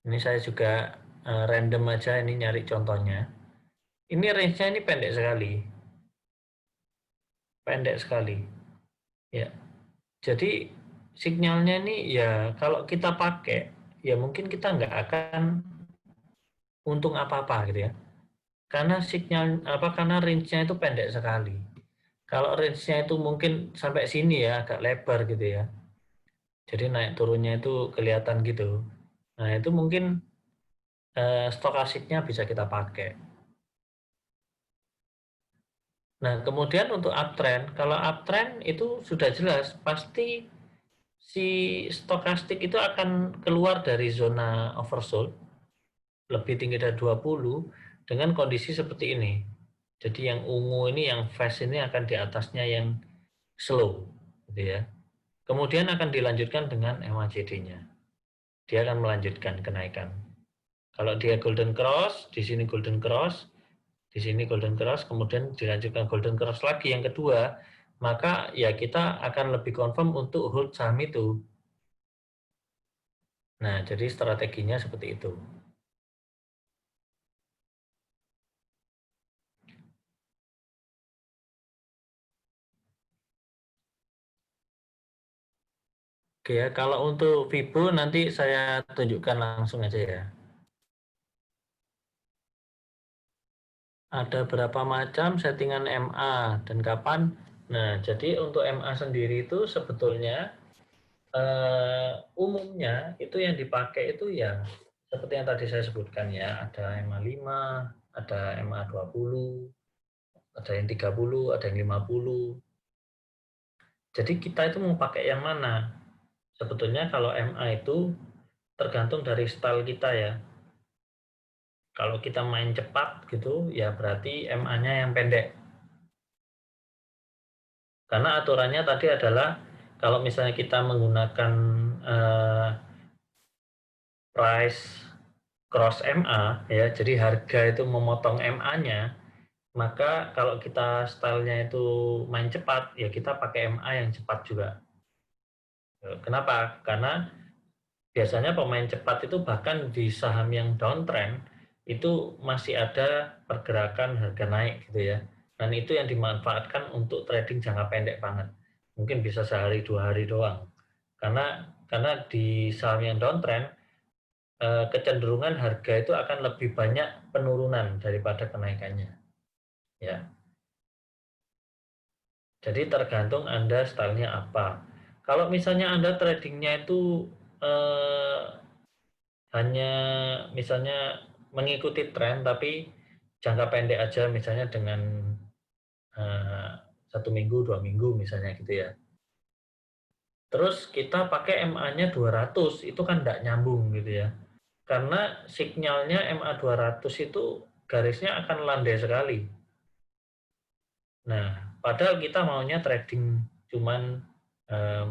Ini saya juga random aja ini nyari contohnya. Ini range-nya ini pendek sekali. Pendek sekali. Ya. Jadi sinyalnya ini ya kalau kita pakai ya mungkin kita nggak akan untung apa-apa gitu ya. Karena sinyal karena range-nya itu pendek sekali. Kalau range-nya itu mungkin sampai sini ya agak lebar gitu ya. Jadi naik turunnya itu kelihatan gitu. Nah, itu mungkin stokastiknya bisa kita pakai. Nah, kemudian untuk uptrend, kalau uptrend itu sudah jelas pasti si stokastik itu akan keluar dari zona oversold lebih tinggi dari 20 dengan kondisi seperti ini. Jadi yang ungu ini, yang fast ini akan di atasnya yang slow, gitu ya. Kemudian akan dilanjutkan dengan MACD-nya. Dia akan melanjutkan kenaikan. Kalau dia golden cross, di sini golden cross, di sini golden cross, kemudian dilanjutkan golden cross lagi yang kedua, maka ya kita akan lebih confirm untuk hold saham itu. Nah, jadi strateginya seperti itu. Oke ya, kalau untuk Vibo nanti saya tunjukkan langsung aja ya. Ada berapa macam settingan MA dan kapan. Nah, jadi untuk MA sendiri itu sebetulnya umumnya itu yang dipakai itu ya seperti yang tadi saya sebutkan ya, ada MA 5, ada MA 20, ada yang 30, ada yang 50. Jadi kita itu mau pakai yang mana? Sebetulnya kalau MA itu tergantung dari style kita ya. Kalau kita main cepat gitu, ya berarti MA-nya yang pendek. Karena aturannya tadi adalah kalau misalnya kita menggunakan price cross MA, ya, jadi harga itu memotong MA-nya, maka kalau kita stylenya itu main cepat, ya kita pakai MA yang cepat juga. Kenapa? Karena biasanya pemain cepat itu bahkan di saham yang downtrend itu masih ada pergerakan harga naik gitu ya. Dan itu yang dimanfaatkan untuk trading jangka pendek banget. Mungkin bisa sehari 2 hari doang. Karena di saham yang downtrend kecenderungan harga itu akan lebih banyak penurunan daripada kenaikannya. Ya. Jadi tergantung Anda stylenya apa. Kalau misalnya Anda tradingnya itu eh, hanya misalnya mengikuti tren tapi jangka pendek aja misalnya dengan 1 minggu 2 minggu misalnya gitu ya, terus kita pakai MA-nya 200 itu kan tidak nyambung gitu ya, karena sinyalnya MA 200 itu garisnya akan landai sekali. Nah padahal kita maunya trading cuman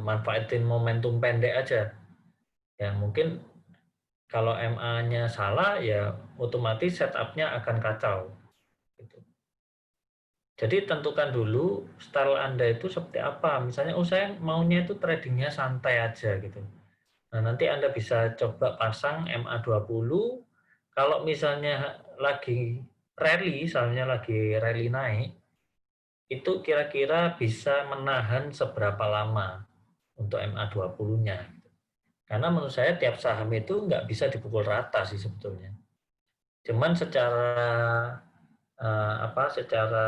manfaatin momentum pendek aja ya, mungkin kalau MA-nya salah ya otomatis setup-nya akan kacau. Gitu. Jadi tentukan dulu style Anda itu seperti apa. Misalnya, oh saya maunya itu tradingnya santai aja gitu. Nah nanti Anda bisa coba pasang MA20. Kalau misalnya lagi rally, misalnya lagi rally naik, itu kira-kira bisa menahan seberapa lama untuk MA20-nya. Karena menurut saya tiap saham itu nggak bisa dipukul rata sih sebetulnya. Cuman secara secara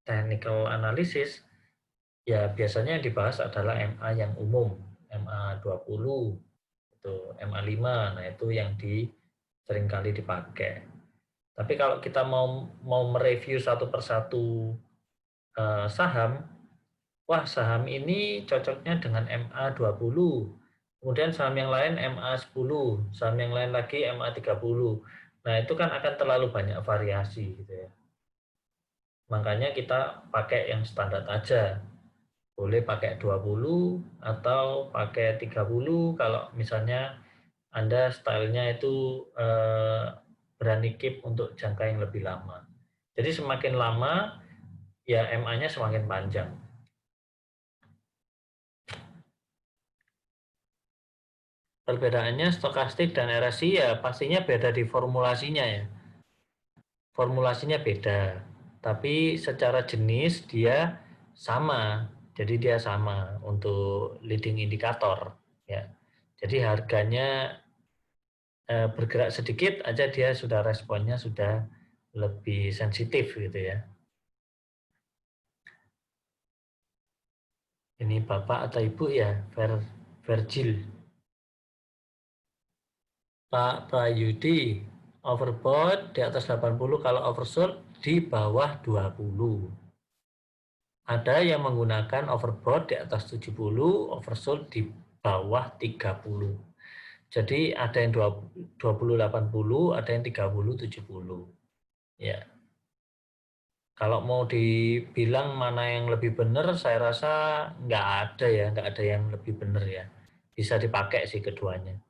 technical analysis, ya biasanya yang dibahas adalah MA yang umum, MA 20, itu MA 5, nah itu yang seringkali dipakai. Tapi kalau kita mau mereview satu persatu saham, wah saham ini cocoknya dengan MA 20, kemudian saham yang lain MA 10, saham yang lain lagi MA 30. Nah itu kan akan terlalu banyak variasi gitu ya. Makanya kita pakai yang standar aja. Boleh pakai 20 atau pakai 30 kalau misalnya Anda stylenya itu berani keep untuk jangka yang lebih lama. Jadi semakin lama, ya MA-nya semakin panjang. Perbedaannya stokastik dan RSI ya pastinya beda di formulasinya ya. Formulasinya beda, tapi secara jenis dia sama. Jadi dia sama untuk leading indikator ya. Jadi harganya bergerak sedikit aja dia sudah responnya sudah lebih sensitif gitu ya. Ini Bapak atau Ibu ya, Virgil. Pak Prayudi, overbought di atas 80, kalau oversold di bawah 20. Ada yang menggunakan overbought di atas 70, oversold di bawah 30. Jadi ada yang 20-80, ada yang 30-70. Ya. Kalau mau dibilang mana yang lebih benar, saya rasa nggak ada ya, nggak ada yang lebih benar ya. Bisa dipakai sih keduanya.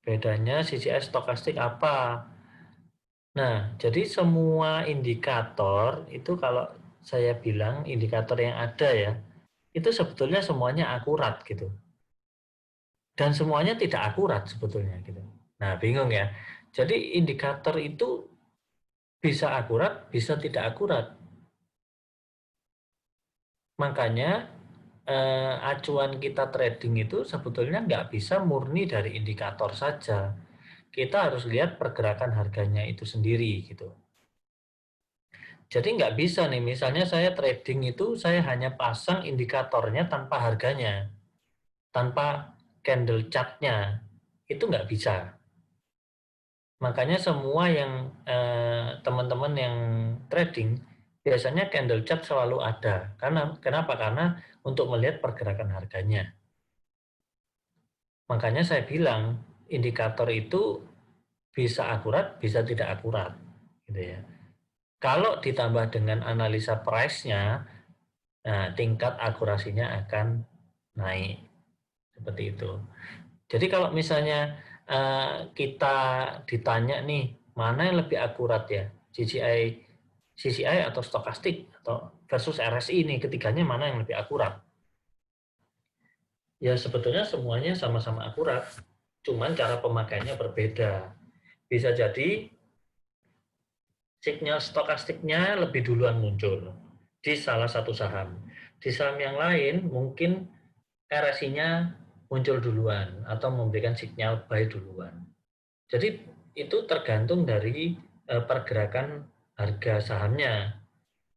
Bedanya CCI stokastik apa? Nah, jadi semua indikator itu kalau saya bilang indikator yang ada ya, itu sebetulnya semuanya akurat gitu. Dan semuanya tidak akurat sebetulnya gitu. Nah, bingung ya. Jadi indikator itu bisa akurat, bisa tidak akurat. Makanya acuan kita trading itu sebetulnya nggak bisa murni dari indikator saja. Kita harus lihat pergerakan harganya itu sendiri gitu. Jadi nggak bisa nih, misalnya saya trading itu saya hanya pasang indikatornya tanpa harganya, tanpa candle chart-nya, itu nggak bisa. Makanya semua yang teman-teman yang trading biasanya candle chart selalu ada. Kenapa? Karena untuk melihat pergerakan harganya. Makanya saya bilang indikator itu bisa akurat, bisa tidak akurat, gitu ya. Kalau ditambah dengan analisa price-nya, nah tingkat akurasinya akan naik seperti itu. Jadi kalau misalnya kita ditanya nih mana yang lebih akurat ya, CCI atau stokastik atau versus RSI ini ketiganya mana yang lebih akurat? Ya sebetulnya semuanya sama-sama akurat, cuman cara pemakaiannya berbeda. Bisa jadi sinyal stokastiknya lebih duluan muncul di salah satu saham. Di saham yang lain mungkin RSI-nya muncul duluan atau memberikan sinyal buy duluan. Jadi itu tergantung dari pergerakan harga sahamnya.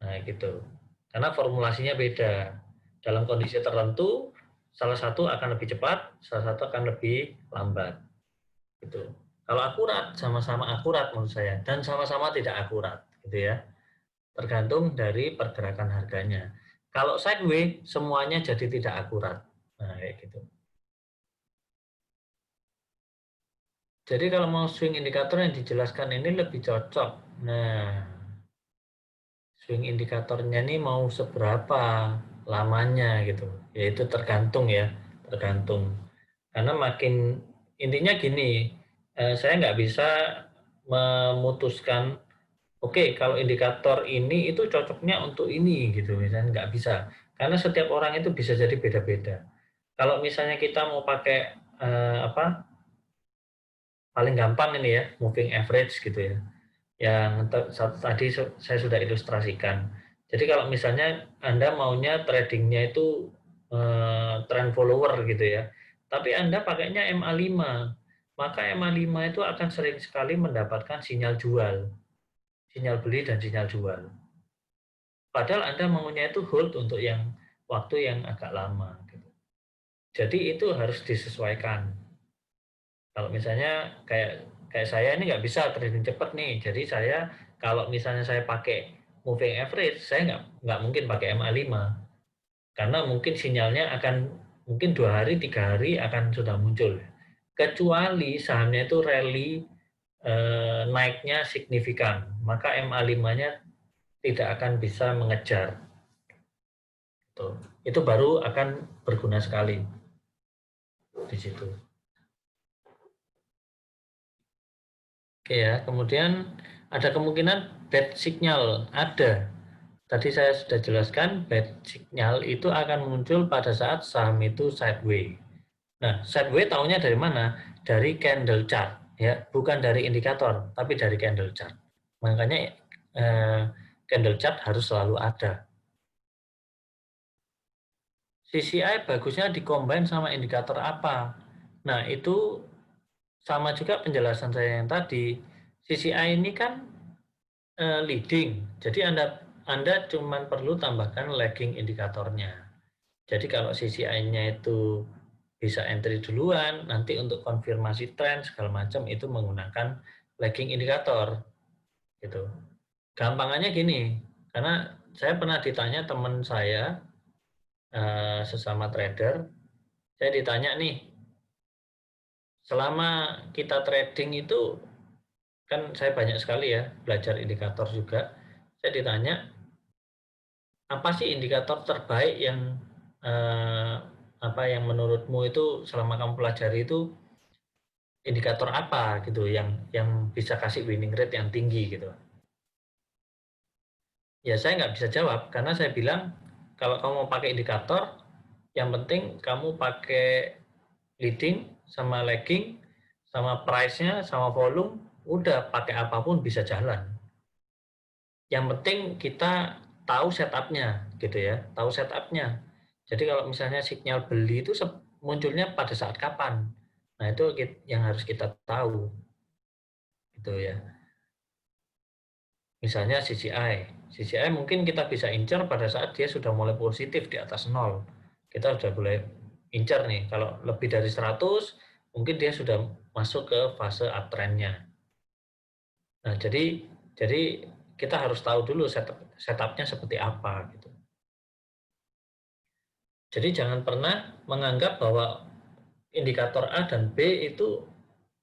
Nah, gitu. Karena formulasinya beda. Dalam kondisi tertentu salah satu akan lebih cepat, salah satu akan lebih lambat. Gitu. Kalau akurat, sama-sama akurat menurut saya, dan sama-sama tidak akurat, gitu ya. Tergantung dari pergerakan harganya. Kalau sideways, semuanya jadi tidak akurat. Nah, kayak gitu. Jadi kalau mau swing indikator yang dijelaskan ini lebih cocok. Nah, swing indikatornya ini mau seberapa lamanya gitu. Ya itu tergantung ya, tergantung. Karena makin intinya gini, saya nggak bisa memutuskan, oke, kalau indikator ini itu cocoknya untuk ini gitu, misalnya nggak bisa. Karena setiap orang itu bisa jadi beda-beda. Kalau misalnya kita mau pakai paling gampang ini ya, moving average gitu ya. Yang tadi saya sudah ilustrasikan. Jadi kalau misalnya Anda maunya tradingnya itu trend follower gitu ya, tapi Anda pakainya MA5, maka MA5 itu akan sering sekali mendapatkan sinyal jual. sinyal beli dan sinyal jual. Padahal Anda maunya itu hold untuk yang waktu yang agak lama. Gitu. Jadi itu harus disesuaikan. Kalau misalnya kayak saya ini nggak bisa trading cepat nih, jadi saya kalau misalnya saya pakai moving average, saya nggak mungkin pakai MA5 karena mungkin sinyalnya akan mungkin 2 hari 3 hari akan sudah muncul. Kecuali sahamnya itu rally naiknya signifikan, maka MA5-nya tidak akan bisa mengejar. Itu baru akan berguna sekali di situ. Oke ya, kemudian ada kemungkinan bad signal, ada. Tadi saya sudah jelaskan, bad signal itu akan muncul pada saat saham itu sideways. Nah, sideways tahunya dari mana? Dari candle chart, ya, bukan dari indikator, tapi dari candle chart. Makanya candle chart harus selalu ada. CCI bagusnya dikombin sama indikator apa? Nah, itu sama juga penjelasan saya yang tadi. CCI ini kan leading, jadi Anda cuma perlu tambahkan lagging indikatornya. Jadi kalau CCI-nya itu bisa entry duluan, nanti untuk konfirmasi tren segala macam itu menggunakan lagging indikator. Gitu. Gampangannya gini, karena saya pernah ditanya teman saya sesama trader, saya ditanya nih, selama kita trading itu kan saya banyak sekali ya belajar indikator juga. Saya ditanya, apa sih indikator terbaik yang yang menurutmu itu selama kamu pelajari itu indikator apa gitu yang bisa kasih winning rate yang tinggi gitu. Ya saya nggak bisa jawab karena saya bilang kalau kamu mau pakai indikator, yang penting kamu pakai leading sama lagging sama price-nya sama volume, udah pakai apapun bisa jalan. Yang penting kita tahu setup-nya gitu ya, tahu setup-nya. Jadi kalau misalnya sinyal beli itu munculnya pada saat kapan, nah itu yang harus kita tahu gitu ya. Misalnya CCI mungkin kita bisa incar pada saat dia sudah mulai positif di atas 0. Kita sudah boleh incar nih, kalau lebih dari 100 mungkin dia sudah masuk ke fase uptrend-nya. Nah, jadi kita harus tahu dulu setup-nya seperti apa gitu. Jadi jangan pernah menganggap bahwa indikator A dan B itu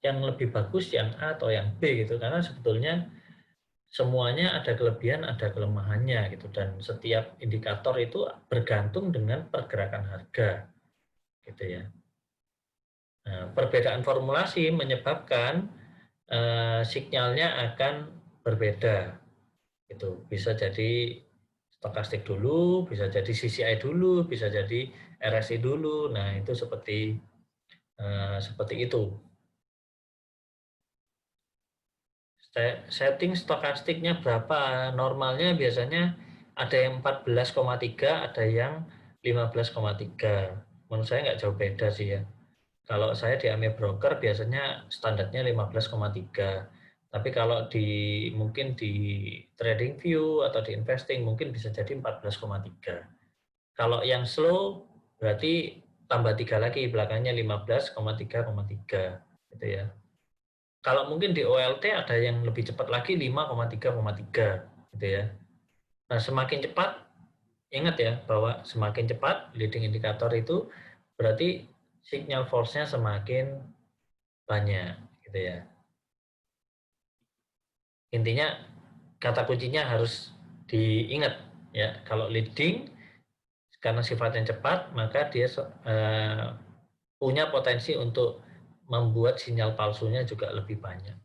yang lebih bagus yang A atau yang B gitu, karena sebetulnya semuanya ada kelebihan, ada kelemahannya gitu, dan setiap indikator itu bergantung dengan pergerakan harga gitu ya. Nah, perbedaan formulasi menyebabkan sinyalnya akan berbeda gitu. Bisa jadi stokastik dulu, bisa jadi CCI dulu, bisa jadi RSI dulu. Nah, itu seperti itu. Setting stokastiknya berapa? Normalnya biasanya ada yang 14,3, ada yang 15,3. Menurut saya nggak jauh beda sih ya. Kalau saya di AME Broker biasanya standarnya 15,3. Tapi kalau mungkin di TradingView atau di investing mungkin bisa jadi 14,3. Kalau yang slow berarti tambah 3 lagi, belakangnya 15,3,3 gitu ya. Kalau mungkin di OLT ada yang lebih cepat lagi 5,3,3 gitu ya. Nah, semakin cepat, ingat ya bahwa semakin cepat leading indikator itu berarti signal force-nya semakin banyak gitu ya. Intinya kata kuncinya harus diingat ya. Kalau leading karena sifatnya cepat, maka dia punya potensi untuk membuat sinyal palsunya juga lebih banyak.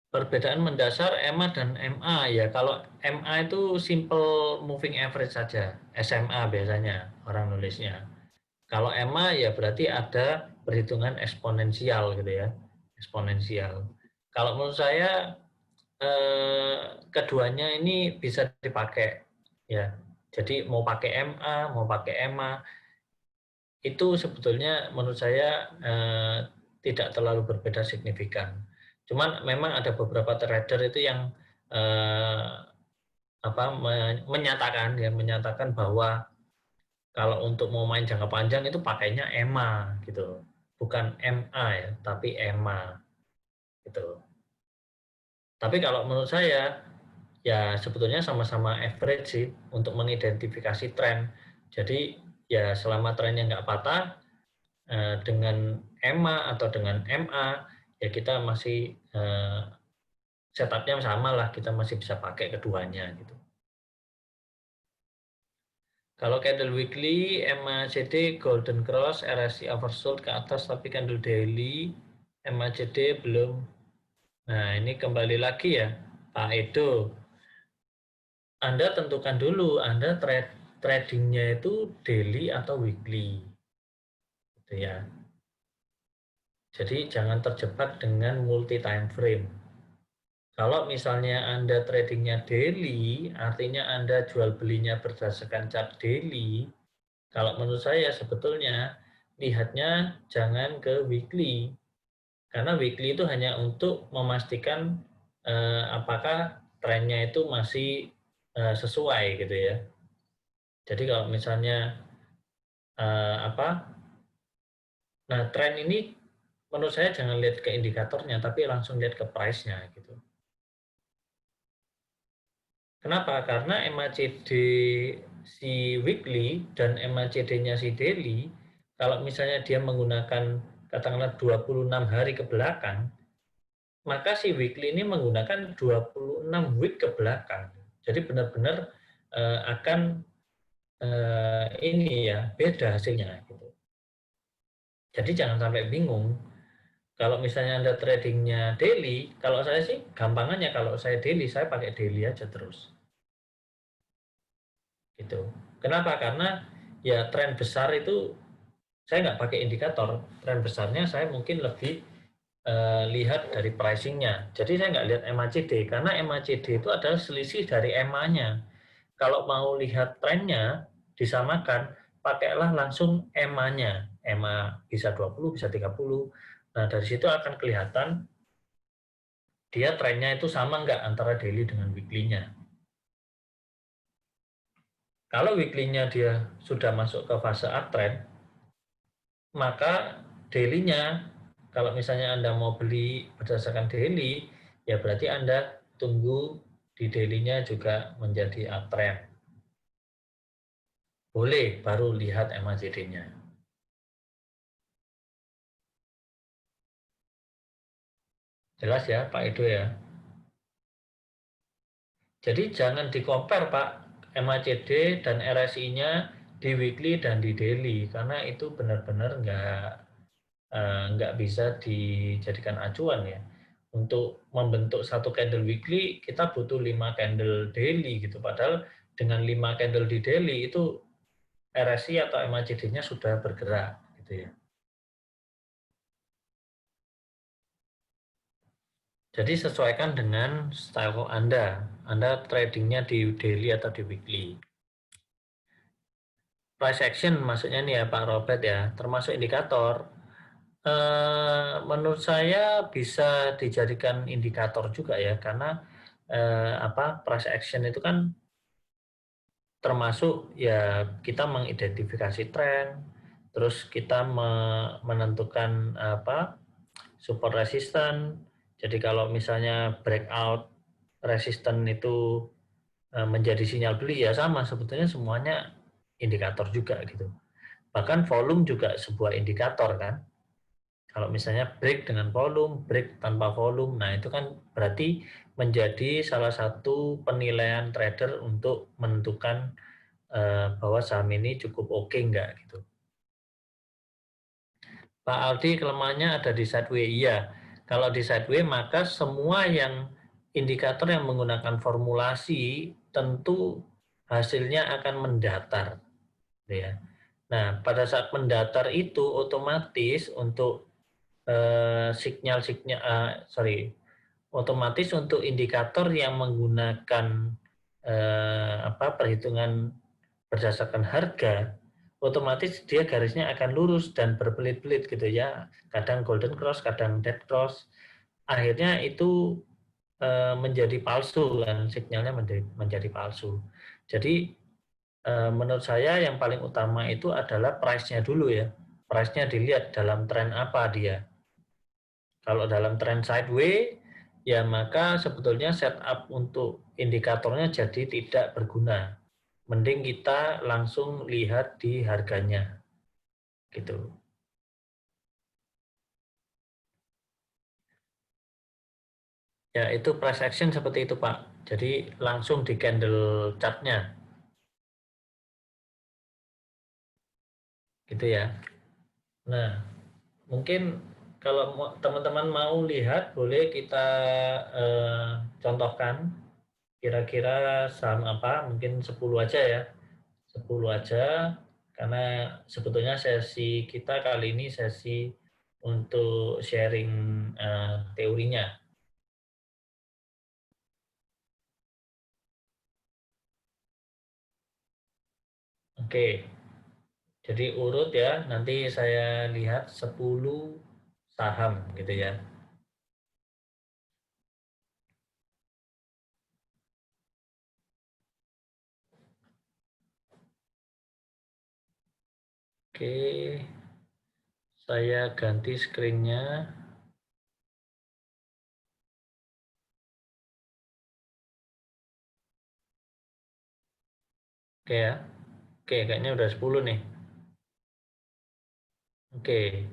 Perbedaan mendasar EMA dan MA ya. Kalau MA itu simple moving average saja, SMA biasanya orang nulisnya. Kalau EMA ya berarti ada perhitungan eksponensial gitu ya, eksponensial. Kalau menurut saya keduanya ini bisa dipakai ya. Jadi mau pakai MA, mau pakai EMA, itu sebetulnya menurut saya tidak terlalu berbeda signifikan. Cuman memang ada beberapa trader itu yang menyatakan bahwa kalau untuk mau main jangka panjang itu pakainya EMA gitu, bukan MA ya, tapi EMA gitu. Tapi kalau menurut saya ya sebetulnya sama-sama average sih untuk mengidentifikasi tren. Jadi ya selama trennya nggak patah dengan EMA atau dengan MA ya kita masih setupnya sama lah, kita masih bisa pakai keduanya gitu. Kalau candle weekly, MACD Golden Cross, RSI oversold ke atas tapi candle daily, MACD belum. Nah ini kembali lagi ya Pak Edo, Anda tentukan dulu Anda tradingnya itu daily atau weekly, gitu ya. Jadi jangan terjebak dengan multi time frame. Kalau misalnya Anda tradingnya daily, artinya Anda jual belinya berdasarkan chart daily, kalau menurut saya sebetulnya lihatnya jangan ke weekly. Karena weekly itu hanya untuk memastikan apakah trennya itu masih sesuai gitu ya. Jadi kalau misalnya nah tren ini menurut saya jangan lihat ke indikatornya, tapi langsung lihat ke price-nya gitu. Kenapa? Karena MACD si weekly dan MACD-nya si daily, kalau misalnya dia menggunakan katakanlah 26 hari ke belakang, maka si weekly ini menggunakan 26 week ke belakang. Jadi benar-benar akan ini ya, beda hasilnya gitu. Jadi jangan sampai bingung. Kalau misalnya Anda tradingnya daily, kalau saya sih gampangannya kalau saya daily, saya pakai daily aja terus. Gitu. Kenapa? Karena ya tren besar itu saya nggak pakai indikator. Tren besarnya saya mungkin lebih lihat dari pricingnya. Jadi saya nggak lihat MACD karena MACD itu adalah selisih dari EMA-nya. Kalau mau lihat trennya disamakan, pakailah langsung EMA-nya. EMA bisa 20, bisa 30. Nah, dari situ akan kelihatan dia trennya itu sama nggak antara daily dengan weekly-nya. Kalau weekly-nya dia sudah masuk ke fase uptrend, maka daily-nya, kalau misalnya Anda mau beli berdasarkan daily, ya berarti Anda tunggu di daily-nya juga menjadi uptrend. Boleh baru lihat MACD-nya. Jelas ya Pak Edo ya? Jadi jangan di-compare Pak, MACD dan RSI-nya di weekly dan di daily, karena itu benar-benar nggak bisa dijadikan acuan ya. Untuk membentuk satu candle weekly, kita butuh 5 candle daily gitu. Padahal dengan 5 candle di daily itu RSI atau MACD-nya sudah bergerak gitu ya. Jadi sesuaikan dengan style Anda. Anda tradingnya di daily atau di weekly. Price action maksudnya nih ya Pak Robert ya, termasuk indikator. Menurut saya bisa dijadikan indikator juga ya, karena price action itu kan termasuk ya kita mengidentifikasi tren, terus kita menentukan support resisten. Jadi kalau misalnya breakout resisten itu menjadi sinyal beli ya sama, sebetulnya semuanya indikator juga gitu. Bahkan volume juga sebuah indikator kan. Kalau misalnya break dengan volume, break tanpa volume, nah itu kan berarti menjadi salah satu penilaian trader untuk menentukan bahwa saham ini cukup oke nggak gitu. Pak Aldi, kelemahannya ada di sideway. Iya, kalau di sideway maka semua yang indikator yang menggunakan formulasi tentu hasilnya akan mendatar, ya. Nah, pada saat mendatar itu otomatis untuk otomatis untuk indikator yang menggunakan perhitungan berdasarkan harga, otomatis dia garisnya akan lurus dan berbelit-belit gitu ya. Kadang golden cross, kadang dead cross. Akhirnya itu menjadi palsu kan, sinyalnya menjadi palsu. Jadi menurut saya yang paling utama itu adalah price-nya dulu ya. Price-nya dilihat dalam tren apa dia. Kalau dalam tren sideways, ya maka sebetulnya setup untuk indikatornya jadi tidak berguna. Mending kita langsung lihat di harganya. Gitu. Ya, itu price action seperti itu, Pak. Jadi langsung di candle chart-nya. Gitu ya. Nah, mungkin kalau teman-teman mau lihat, boleh kita contohkan kira-kira saham apa, mungkin 10 aja ya. 10 aja, karena sebetulnya sesi kita kali ini sesi untuk sharing teorinya. Oke, jadi urut ya, nanti saya lihat 10 saham gitu ya. Oke, saya ganti screen-nya. Oke ya, oke kayaknya udah 10 nih. Oke,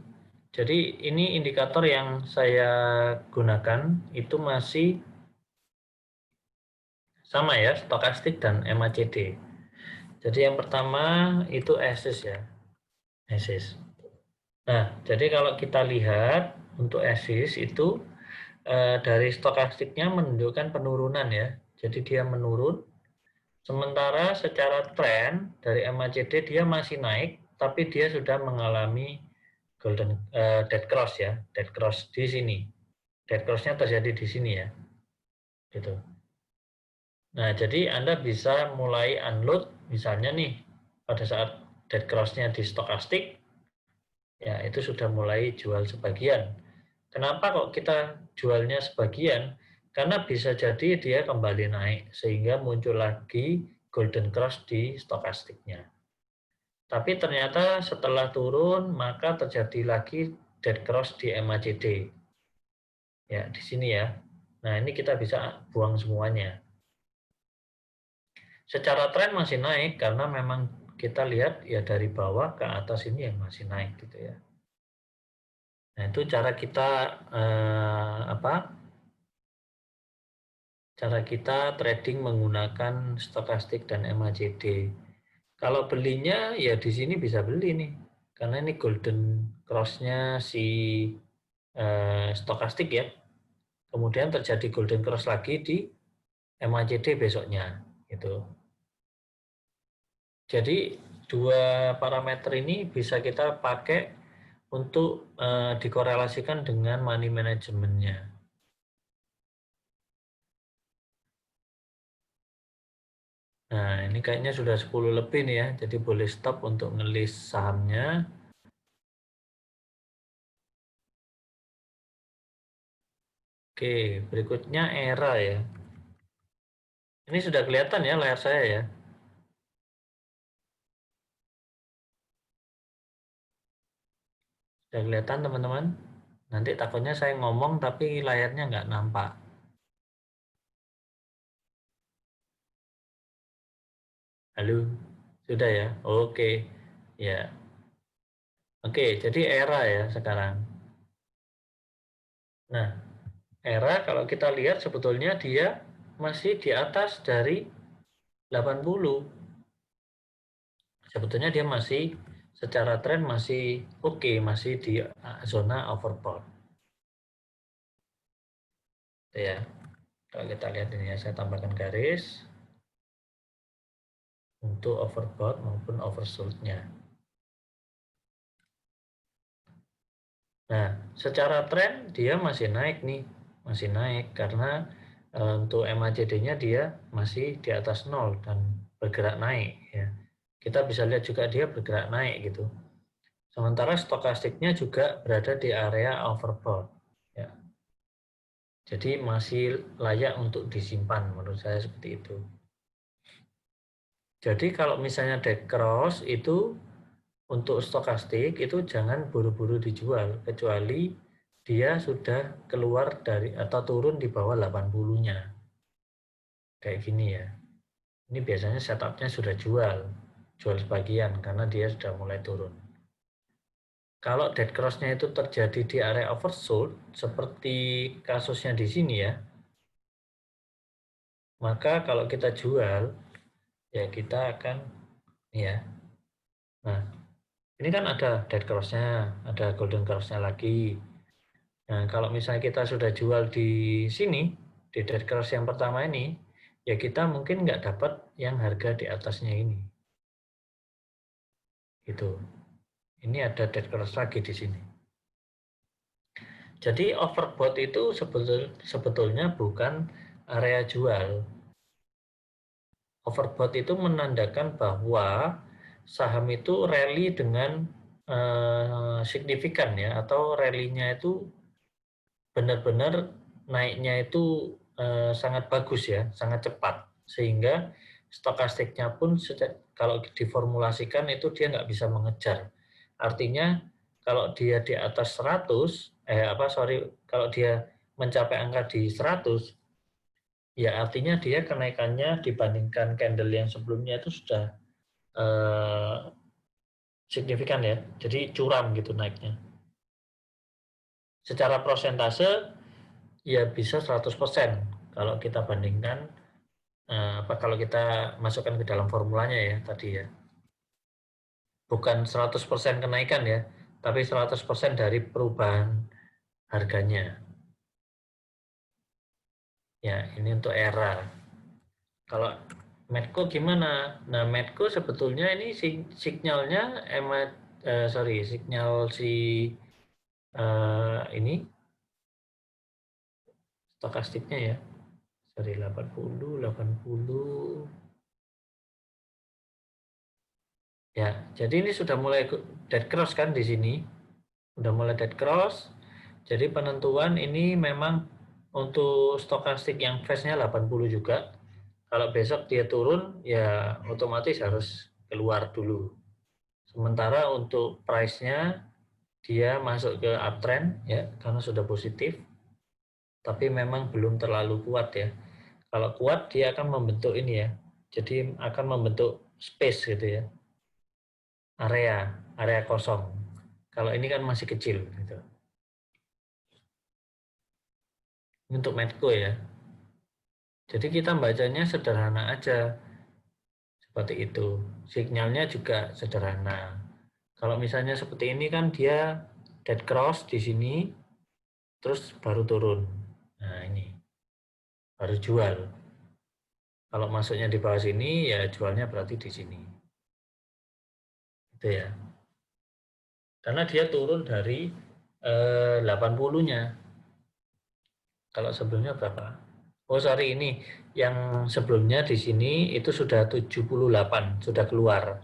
jadi ini indikator yang saya gunakan itu masih sama ya, stokastik dan MACD. Jadi yang pertama itu ESIS ya, ESIS. Nah, jadi kalau kita lihat untuk ESIS itu dari stokastiknya menunjukkan penurunan ya. Jadi dia menurun, sementara secara tren dari MACD dia masih naik, tapi dia sudah mengalami dead cross ya, dead cross di sini. Dead cross-nya terjadi di sini ya, gitu. Nah, jadi Anda bisa mulai unload, misalnya nih, pada saat dead cross-nya di stokastik, ya itu sudah mulai jual sebagian. Kenapa kok kita jualnya sebagian? Karena bisa jadi dia kembali naik, sehingga muncul lagi golden cross di stokastiknya. Tapi ternyata setelah turun, maka terjadi lagi dead cross di MACD. Ya, di sini ya. Nah, ini kita bisa buang semuanya. Secara tren masih naik karena memang kita lihat ya dari bawah ke atas ini yang masih naik gitu ya. Nah, itu cara kita cara kita trading menggunakan stokastik dan MACD. Kalau belinya ya di sini bisa beli nih. Karena ini golden cross-nya si stokastik ya. Kemudian terjadi golden cross lagi di MACD besoknya gitu. Jadi dua parameter ini bisa kita pakai untuk dikorelasikan dengan money management-nya. Nah, ini kayaknya sudah 10 lebih nih ya, jadi boleh stop untuk ngelis sahamnya. Oke, berikutnya ERA ya. Ini sudah kelihatan ya layar saya ya. Sudah kelihatan teman-teman? Nanti takutnya saya ngomong tapi layarnya nggak nampak. Halo, sudah ya? Oke, ya. Oke, jadi ERA ya sekarang. Nah, ERA kalau kita lihat sebetulnya dia masih di atas dari 80. Sebetulnya dia masih secara tren masih oke, masih di zona overbought. Ya, kalau kita lihat ini ya, saya tambahkan garis untuk overbought maupun oversold-nya. Nah, secara tren dia masih naik nih, masih naik karena untuk MACD-nya dia masih di atas 0 dan bergerak naik ya. kita bisa lihat juga dia bergerak naik gitu. Sementara stokastiknya juga berada di area overbought. Ya. Jadi masih layak untuk disimpan menurut saya seperti itu. Jadi kalau misalnya dead cross itu untuk stokastik itu jangan buru-buru dijual kecuali dia sudah keluar dari atau turun di bawah 80-nya. Kayak gini ya. Ini biasanya setupnya sudah jual sebagian karena dia sudah mulai turun. Kalau dead cross-nya itu terjadi di area oversold, seperti kasusnya di sini ya, maka kalau kita jual, ya kita akan, ya. Nah, ini kan ada dead cross-nya, ada golden cross-nya lagi. Nah, kalau misalnya kita sudah jual di sini, di dead cross yang pertama ini, ya kita mungkin nggak dapat yang harga di atasnya ini. Gitu. Ini ada dead cross lagi di sini. Jadi overbought itu sebetulnya bukan area jual. Overbought itu menandakan bahwa saham itu rally dengan signifikan ya, atau rally-nya itu benar-benar naiknya itu sangat bagus ya, sangat cepat. Sehingga stokastiknya pun kalau diformulasikan itu dia nggak bisa mengejar. Artinya kalau dia di atas 100, kalau dia mencapai angka di 100, ya artinya dia kenaikannya dibandingkan candle yang sebelumnya itu sudah signifikan ya, jadi curam gitu naiknya. Secara prosentase ya bisa 100% kalau kita bandingkan, kalau kita masukkan ke dalam formulanya ya tadi ya. Bukan 100% kenaikan ya, tapi 100% dari perubahan harganya. Ya, ini untuk era. Kalau Medco gimana? Nah, Medco sebetulnya ini sinyalnya sinyal ini stokastiknya ya. 80. Ya, jadi ini sudah mulai dead cross kan di sini. Sudah mulai dead cross. Jadi penentuan ini memang untuk stokastik yang fast-nya 80 juga. Kalau besok dia turun, ya otomatis harus keluar dulu. Sementara untuk price-nya dia masuk ke uptrend ya, karena sudah positif. Tapi memang belum terlalu kuat ya. Kalau kuat dia akan membentuk ini ya. Jadi akan membentuk space gitu ya. Area kosong. Kalau ini kan masih kecil gitu. Ini untuk Medco ya. Jadi kita bacanya sederhana aja. Seperti itu. Sinyalnya juga sederhana. Kalau misalnya seperti ini kan dia dead cross di sini, terus baru turun. Nah ini, baru jual. Kalau masuknya di bawah sini, ya jualnya berarti di sini. Itu ya. Karena dia turun dari 80-nya. Kalau sebelumnya berapa? Oh sorry, ini yang sebelumnya di sini itu sudah 78, sudah keluar.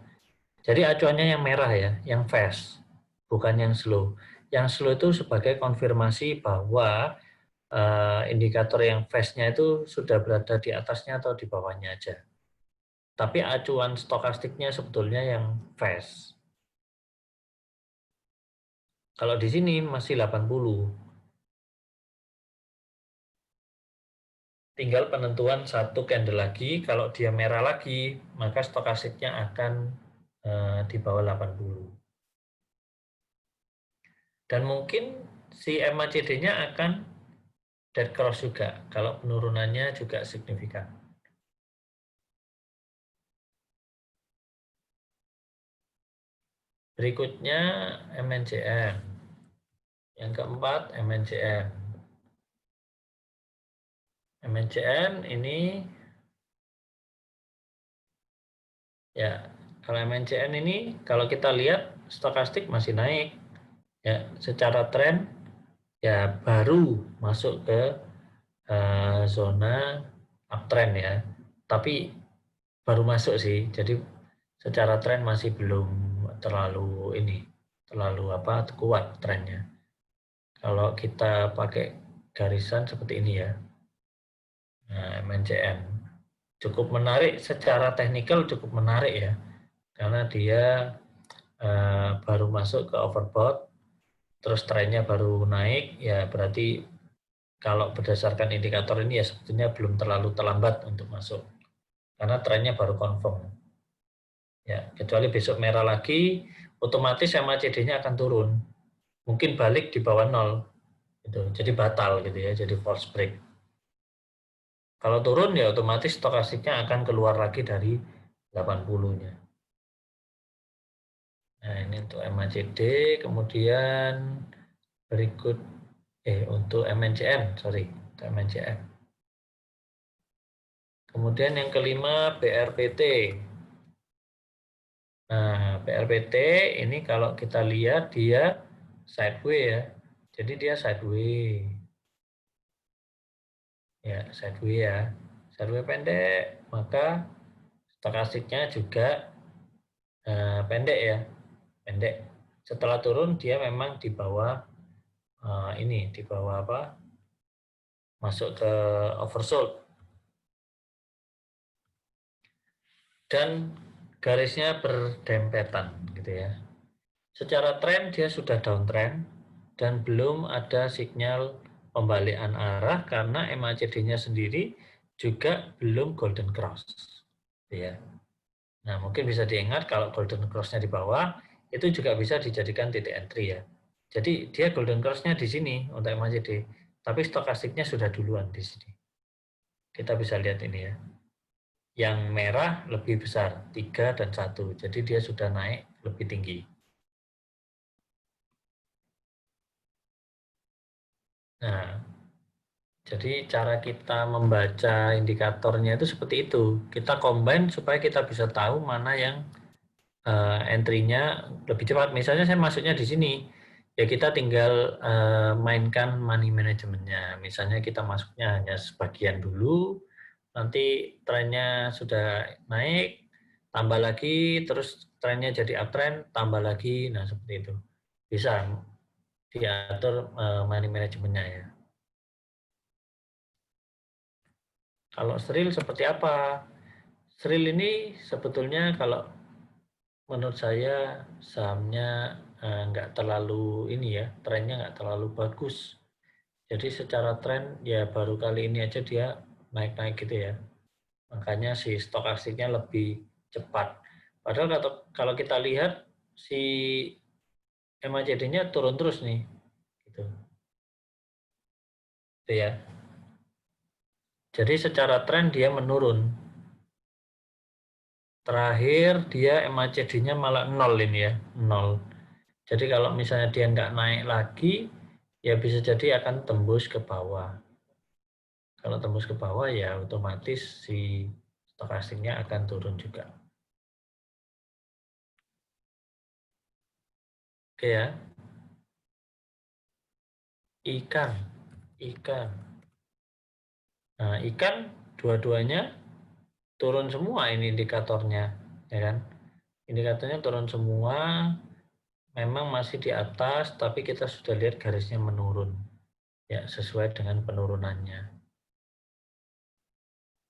Jadi acuannya yang merah ya, yang fast, bukan yang slow. Yang slow itu sebagai konfirmasi bahwa indikator yang fast-nya itu sudah berada di atasnya atau di bawahnya aja. Tapi acuan stokastiknya sebetulnya yang fast. Kalau di sini masih 80. Tinggal penentuan satu candle lagi, kalau dia merah lagi, maka stokastiknya akan di bawah 80. Dan mungkin si MACD-nya akan dead cross juga, kalau penurunannya juga signifikan. Berikutnya MNCN. Yang keempat MNCN. MNCN ini ya, kalau MNCN ini kalau kita lihat stokastik masih naik ya, secara tren ya baru masuk ke zona uptrend ya, tapi baru masuk sih, jadi secara tren masih belum terlalu kuat trennya. Kalau kita pakai garisan seperti ini ya, nah, MNCN cukup menarik secara teknikal, cukup menarik ya, karena dia baru masuk ke overbought, terus trennya baru naik, ya berarti kalau berdasarkan indikator ini ya sebetulnya belum terlalu terlambat untuk masuk, karena trennya baru confirm. Ya, kecuali besok merah lagi, otomatis MACD-nya akan turun. Mungkin balik di bawah 0. Gitu. Jadi batal gitu ya, jadi false break. Kalau turun ya otomatis stokastiknya akan keluar lagi dari 80-nya. Nah, ini untuk MACD, kemudian berikut untuk MNCN, untuk MNCN. Kemudian yang kelima BRPT. Nah, BRPT ini kalau kita lihat dia sideways ya. Jadi dia sideways. Ya, sideways ya. Sideways pendek, maka stokastiknya juga pendek ya. Pendek. Setelah turun dia memang di bawah di bawah apa? Masuk ke oversold. Dan garisnya berdempetan gitu ya. Secara tren dia sudah downtrend dan belum ada sinyal pembalikan arah karena MACD-nya sendiri juga belum golden cross. Ya. Nah, mungkin bisa diingat kalau golden cross-nya di bawah itu juga bisa dijadikan titik entry ya. Jadi dia golden cross-nya di sini untuk MACD, tapi stokastiknya sudah duluan di sini. Kita bisa lihat ini ya. Yang merah lebih besar, 3 dan 1. Jadi dia sudah naik lebih tinggi. Nah, jadi cara kita membaca indikatornya itu seperti itu. Kita combine supaya kita bisa tahu mana yang entry-nya lebih cepat. Misalnya saya masuknya di sini, ya kita tinggal mainkan money management-nya. Misalnya kita masuknya hanya sebagian dulu, nanti trennya sudah naik, tambah lagi, terus trennya jadi uptrend, tambah lagi, nah seperti itu. Bisa diatur money management-nya ya. Kalau Sril seperti apa? Sril ini sebetulnya kalau menurut saya sahamnya nggak terlalu ini ya, trennya nggak terlalu bagus. Jadi secara tren ya baru kali ini aja dia naik-naik gitu ya. Makanya si stokastiknya lebih cepat. Padahal kalau kita lihat si MACD-nya turun terus nih. Gitu. Itu ya. Jadi secara tren dia menurun. Terakhir dia MACD-nya malah 0 ini ya, 0. Jadi kalau misalnya dia nggak naik lagi, ya bisa jadi akan tembus ke bawah. Kalau tembus ke bawah ya otomatis si stokastiknya akan turun juga. Oke ya. Ikan. Nah, ikan dua-duanya turun semua ini indikatornya, ya kan? Indikatornya turun semua, memang masih di atas, tapi kita sudah lihat garisnya menurun, ya sesuai dengan penurunannya.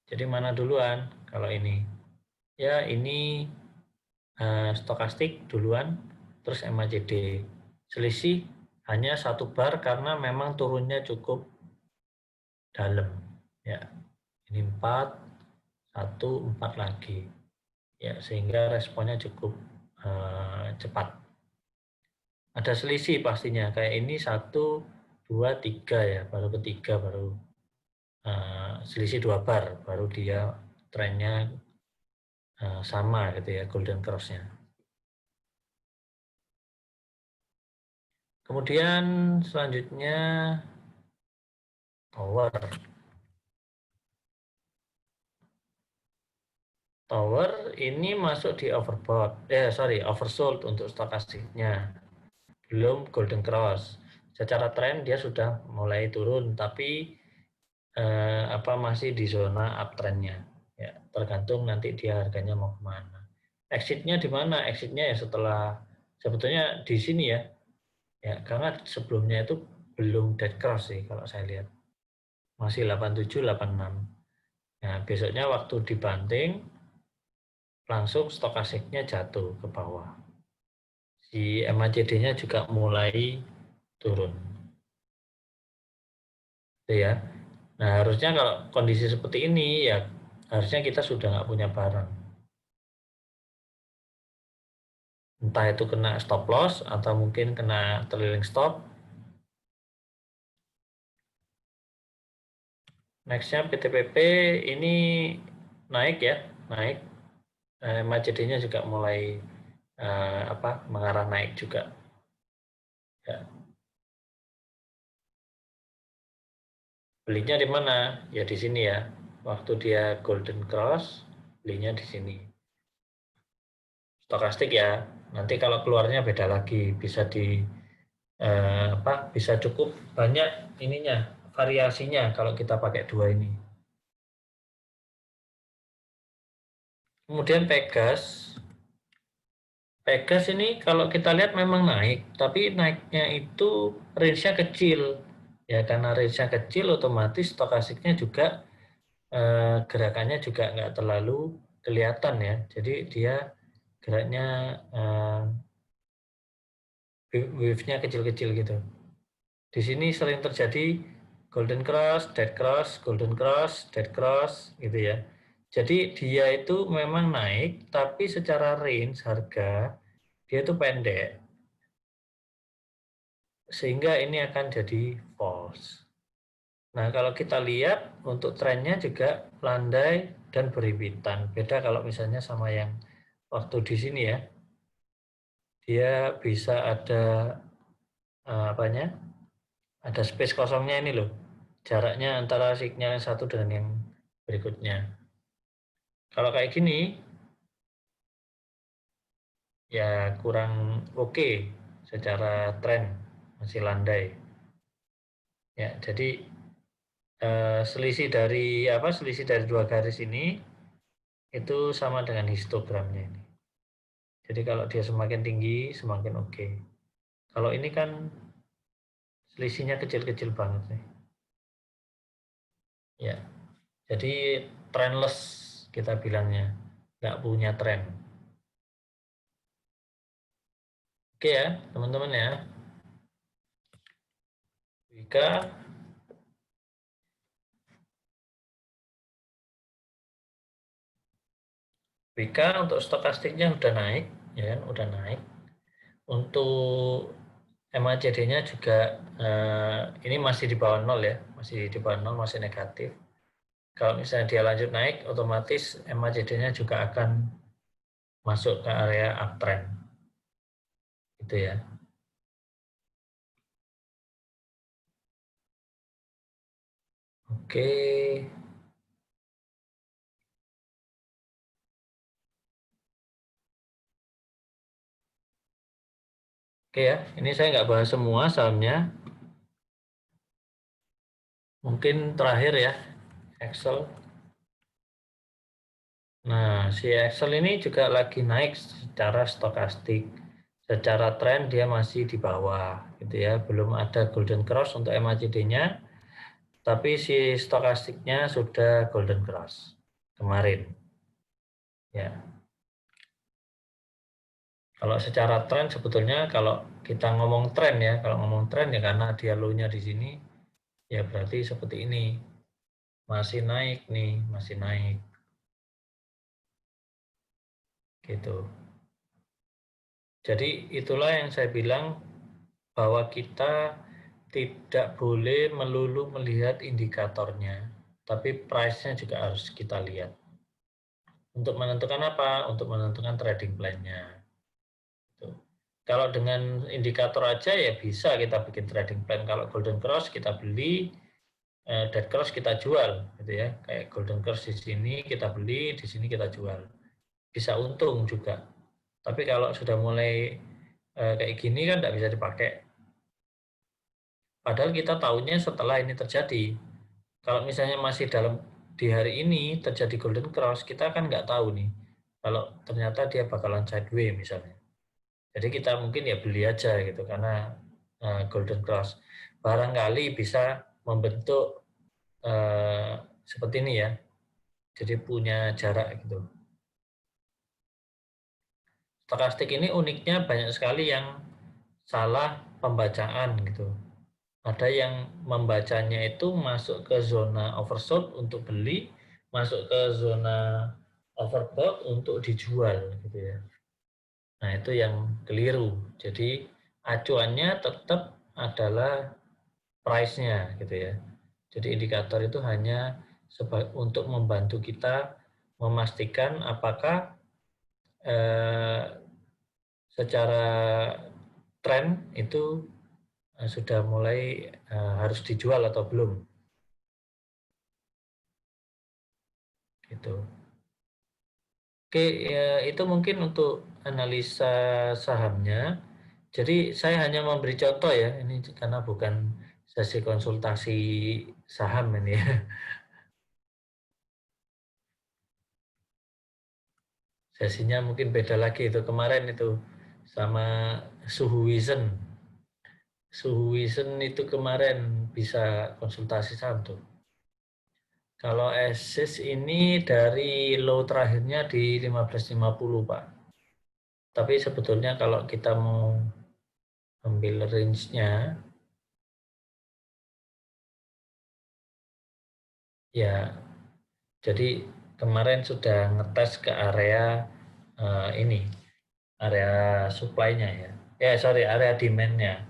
Jadi mana duluan? Kalau ini, ya ini stokastik duluan, terus MACD. Selisih hanya 1 bar karena memang turunnya cukup dalam, ya. Ini 4, 1, 4 lagi. Ya, sehingga responnya cukup cepat. Ada selisih pastinya, kayak ini 1, 2, 3 ya, baru ketiga baru selisih 2 bar, baru dia trennya sama gitu ya, golden cross-nya. Kemudian selanjutnya tower. Tower ini masuk di oversold untuk stokastiknya. Belum golden cross. Secara tren dia sudah mulai turun, tapi masih di zona uptrendnya. Ya, tergantung nanti dia harganya mau kemana. Exit-nya di mana? Exit-nya ya setelah, sebetulnya di sini ya. Ya, karena sebelumnya itu belum dead cross sih kalau saya lihat. Masih 87, 86. Nah, besoknya waktu dibanting, langsung stokastiknya jatuh ke bawah. Si MACD-nya juga mulai turun. Itu ya. Nah, harusnya kalau kondisi seperti ini, ya harusnya kita sudah nggak punya barang. Entah itu kena stop loss, atau mungkin kena trailing stop. Nextnya PTPP ini naik ya, naik. MACD-nya juga mulai mengarah naik juga. Ya. Belinya di mana? Ya di sini ya. Waktu dia golden cross, belinya di sini. Stokastik ya. Nanti kalau keluarnya beda lagi, bisa bisa cukup banyak ininya, variasinya kalau kita pakai dua ini. Kemudian Pegas ini kalau kita lihat memang naik, tapi naiknya itu range-nya kecil. Ya karena range-nya kecil, otomatis stokastiknya juga gerakannya juga nggak terlalu kelihatan ya. Jadi dia geraknya wave-nya kecil-kecil gitu. Di sini sering terjadi golden cross, dead cross, golden cross, dead cross gitu ya. Jadi dia itu memang naik, tapi secara range harga dia itu pendek. Sehingga ini akan jadi false. Nah, kalau kita lihat untuk trennya juga landai dan berhimpitan. Beda kalau misalnya sama yang waktu di sini ya. Dia bisa ada apanya? Ada space kosongnya ini loh. Jaraknya antara signal yang satu dengan yang berikutnya. Kalau kayak gini ya kurang oke secara tren, masih landai. Ya, jadi selisih dari dua garis ini itu sama dengan histogramnya ini. Jadi kalau dia semakin tinggi, semakin oke. Kalau ini kan selisihnya kecil-kecil banget nih. Ya, jadi trendless kita bilangnya, nggak punya tren. Oke ya, teman-teman ya. Wika, untuk stokastiknya udah naik, ya kan, udah naik. Untuk MACD-nya juga ini masih di bawah 0 ya, masih di bawah 0, masih negatif. Kalau misalnya dia lanjut naik, otomatis MACD-nya juga akan masuk ke area uptrend. Gitu ya. Oke. Oke ya, ini saya nggak bahas semua sahamnya. Mungkin terakhir ya, Excel. Nah, si Excel ini juga lagi naik secara stokastik. Secara tren dia masih di bawah, gitu ya. Belum ada golden cross untuk MACD-nya, tapi si stokastiknya sudah golden cross kemarin. Ya. Kalau secara tren sebetulnya kalau kita ngomong tren ya, kalau ngomong tren ya karena dia low-nya di sini, ya berarti seperti ini. Masih naik nih, masih naik. Gitu. Jadi itulah yang saya bilang bahwa kita tidak boleh melulu melihat indikatornya, tapi price-nya juga harus kita lihat. Untuk menentukan apa? Untuk menentukan trading plan-nya. Gitu. Kalau dengan indikator aja ya bisa kita bikin trading plan. Kalau golden cross kita beli, dead cross kita jual, gitu ya. Kayak golden cross di sini kita beli, di sini kita jual. Bisa untung juga. Tapi kalau sudah mulai kayak gini kan tidak bisa dipakai. Padahal kita tahunya setelah ini terjadi. Kalau misalnya masih di hari ini terjadi golden cross, kita kan nggak tahu nih. kalau ternyata dia bakalan sideways misalnya. Jadi kita mungkin ya beli aja gitu karena golden cross barangkali bisa membentuk seperti ini ya. Jadi punya jarak gitu. Stokastik ini uniknya banyak sekali yang salah pembacaan gitu. Ada yang membacanya itu masuk ke zona oversold untuk beli, masuk ke zona overbought untuk dijual gitu ya. Nah, itu yang keliru. Jadi acuannya tetap adalah price-nya gitu ya. Jadi indikator itu hanya untuk membantu kita memastikan apakah secara tren itu sudah mulai harus dijual atau belum. Gitu. Oke, ya, itu mungkin untuk analisa sahamnya. Jadi saya hanya memberi contoh ya, ini karena bukan sesi konsultasi saham ini ya. Sesinya mungkin beda lagi itu kemarin itu sama Suhu Wisen. Suhu Wisen itu kemarin bisa konsultasi saham tuh. Kalau ESIS ini dari low terakhirnya di 1550 Pak. Tapi sebetulnya kalau kita mau ambil range-nya, ya jadi kemarin sudah ngetes ke area ini, area supply-nya ya. Sorry, area demand-nya.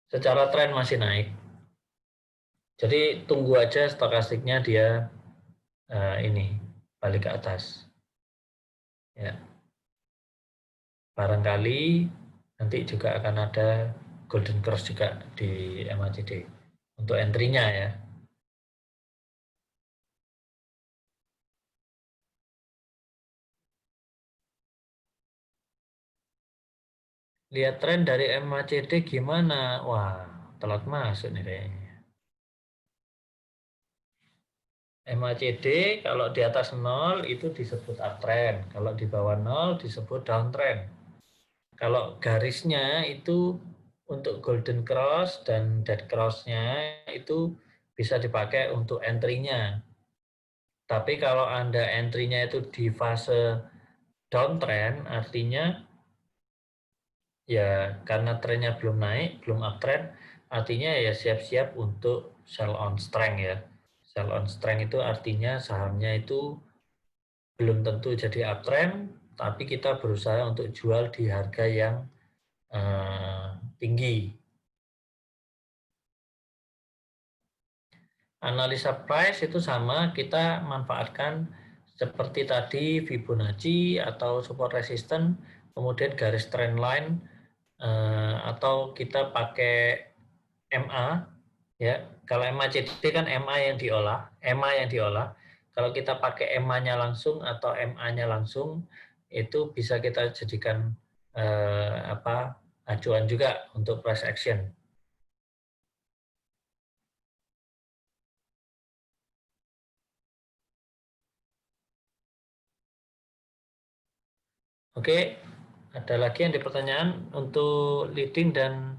Secara tren masih naik. Jadi tunggu aja stokastiknya dia ini balik ke atas. Ya, barangkali nanti juga akan ada golden cross juga di MACD untuk entry-nya ya. Lihat tren dari MACD gimana? Wah, telat masuk nih kayaknya. MACD kalau di atas 0 itu disebut uptrend, kalau di bawah 0 disebut downtrend. Kalau garisnya itu untuk golden cross dan dead cross-nya itu bisa dipakai untuk entry-nya. Tapi kalau Anda entry-nya itu di fase downtrend, artinya ya karena trennya belum naik, belum uptrend, artinya ya siap-siap untuk sell on strength ya. Sell on strength itu artinya sahamnya itu belum tentu jadi uptrend, tapi kita berusaha untuk jual di harga yang tinggi. Analisa price itu sama, kita manfaatkan seperti tadi Fibonacci atau support resistance, kemudian garis trend line, atau kita pakai MA, ya. Kalau MACD kan MA yang diolah, MA yang diolah. Kalau kita pakai MA-nya langsung atau MA-nya langsung, itu bisa kita jadikan acuan juga untuk price action. Oke, ada lagi yang di pertanyaan untuk leading dan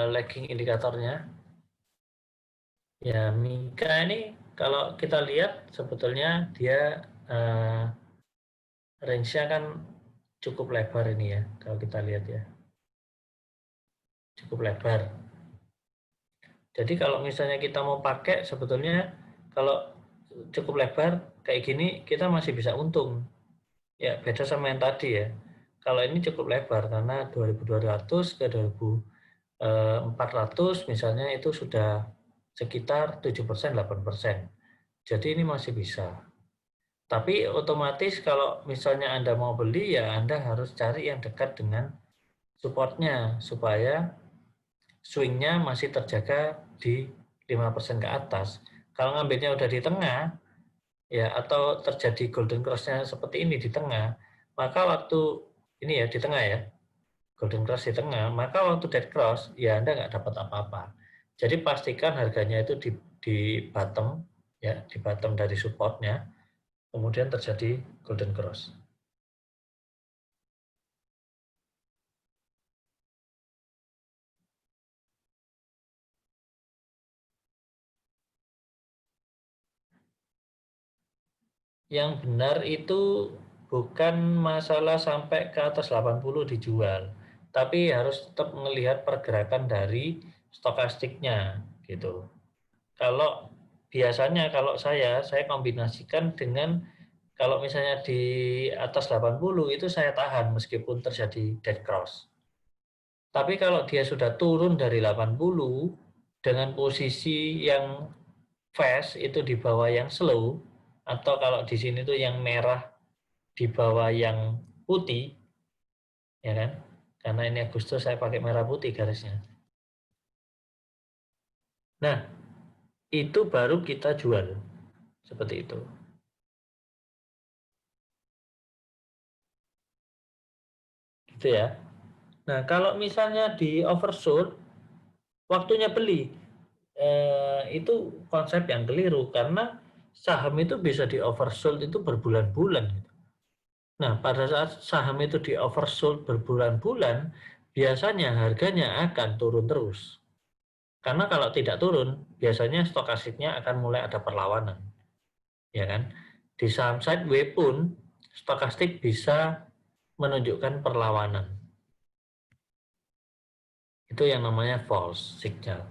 lagging indikatornya. Ya, Mika ini kalau kita lihat sebetulnya dia range-nya kan cukup lebar ini ya, kalau kita lihat ya. Cukup lebar. Jadi kalau misalnya kita mau pakai sebetulnya kalau cukup lebar kayak gini kita masih bisa untung. Ya, beda sama yang tadi ya. Kalau ini cukup lebar karena 2200 ke 2400 misalnya itu sudah sekitar 7%, 8%. Jadi ini masih bisa. Tapi otomatis kalau misalnya Anda mau beli ya Anda harus cari yang dekat dengan supportnya supaya swingnya masih terjaga di 5% ke atas. Kalau ngambilnya udah di tengah, ya atau terjadi golden cross-nya seperti ini di tengah, maka waktu ini ya di tengah ya, golden cross di tengah, maka waktu dead cross ya Anda nggak dapat apa-apa. Jadi pastikan harganya itu di bottom ya, di bottom dari supportnya. kemudian terjadi golden cross. Yang benar itu bukan masalah sampai ke atas 80 dijual, tapi harus tetap melihat pergerakan dari stokastiknya gitu. Kalau biasanya kalau saya kombinasikan dengan kalau misalnya di atas 80 itu saya tahan meskipun terjadi dead cross. Tapi kalau dia sudah turun dari 80 dengan posisi yang fast itu di bawah yang slow, atau kalau di sini tuh yang merah di bawah yang putih, ya kan? Karena ini Agustus saya pakai merah putih garisnya. Nah, itu baru kita jual. Seperti itu. Gitu ya. Nah, kalau misalnya di oversold, waktunya beli. Itu konsep yang keliru karena saham itu bisa di oversold itu berbulan-bulan. Nah, pada saat saham itu di oversold berbulan-bulan, biasanya harganya akan turun terus. Karena kalau tidak turun, biasanya stokastiknya akan mulai ada perlawanan. Ya kan? Di saham sideways pun stokastik bisa menunjukkan perlawanan. Itu yang namanya false signal.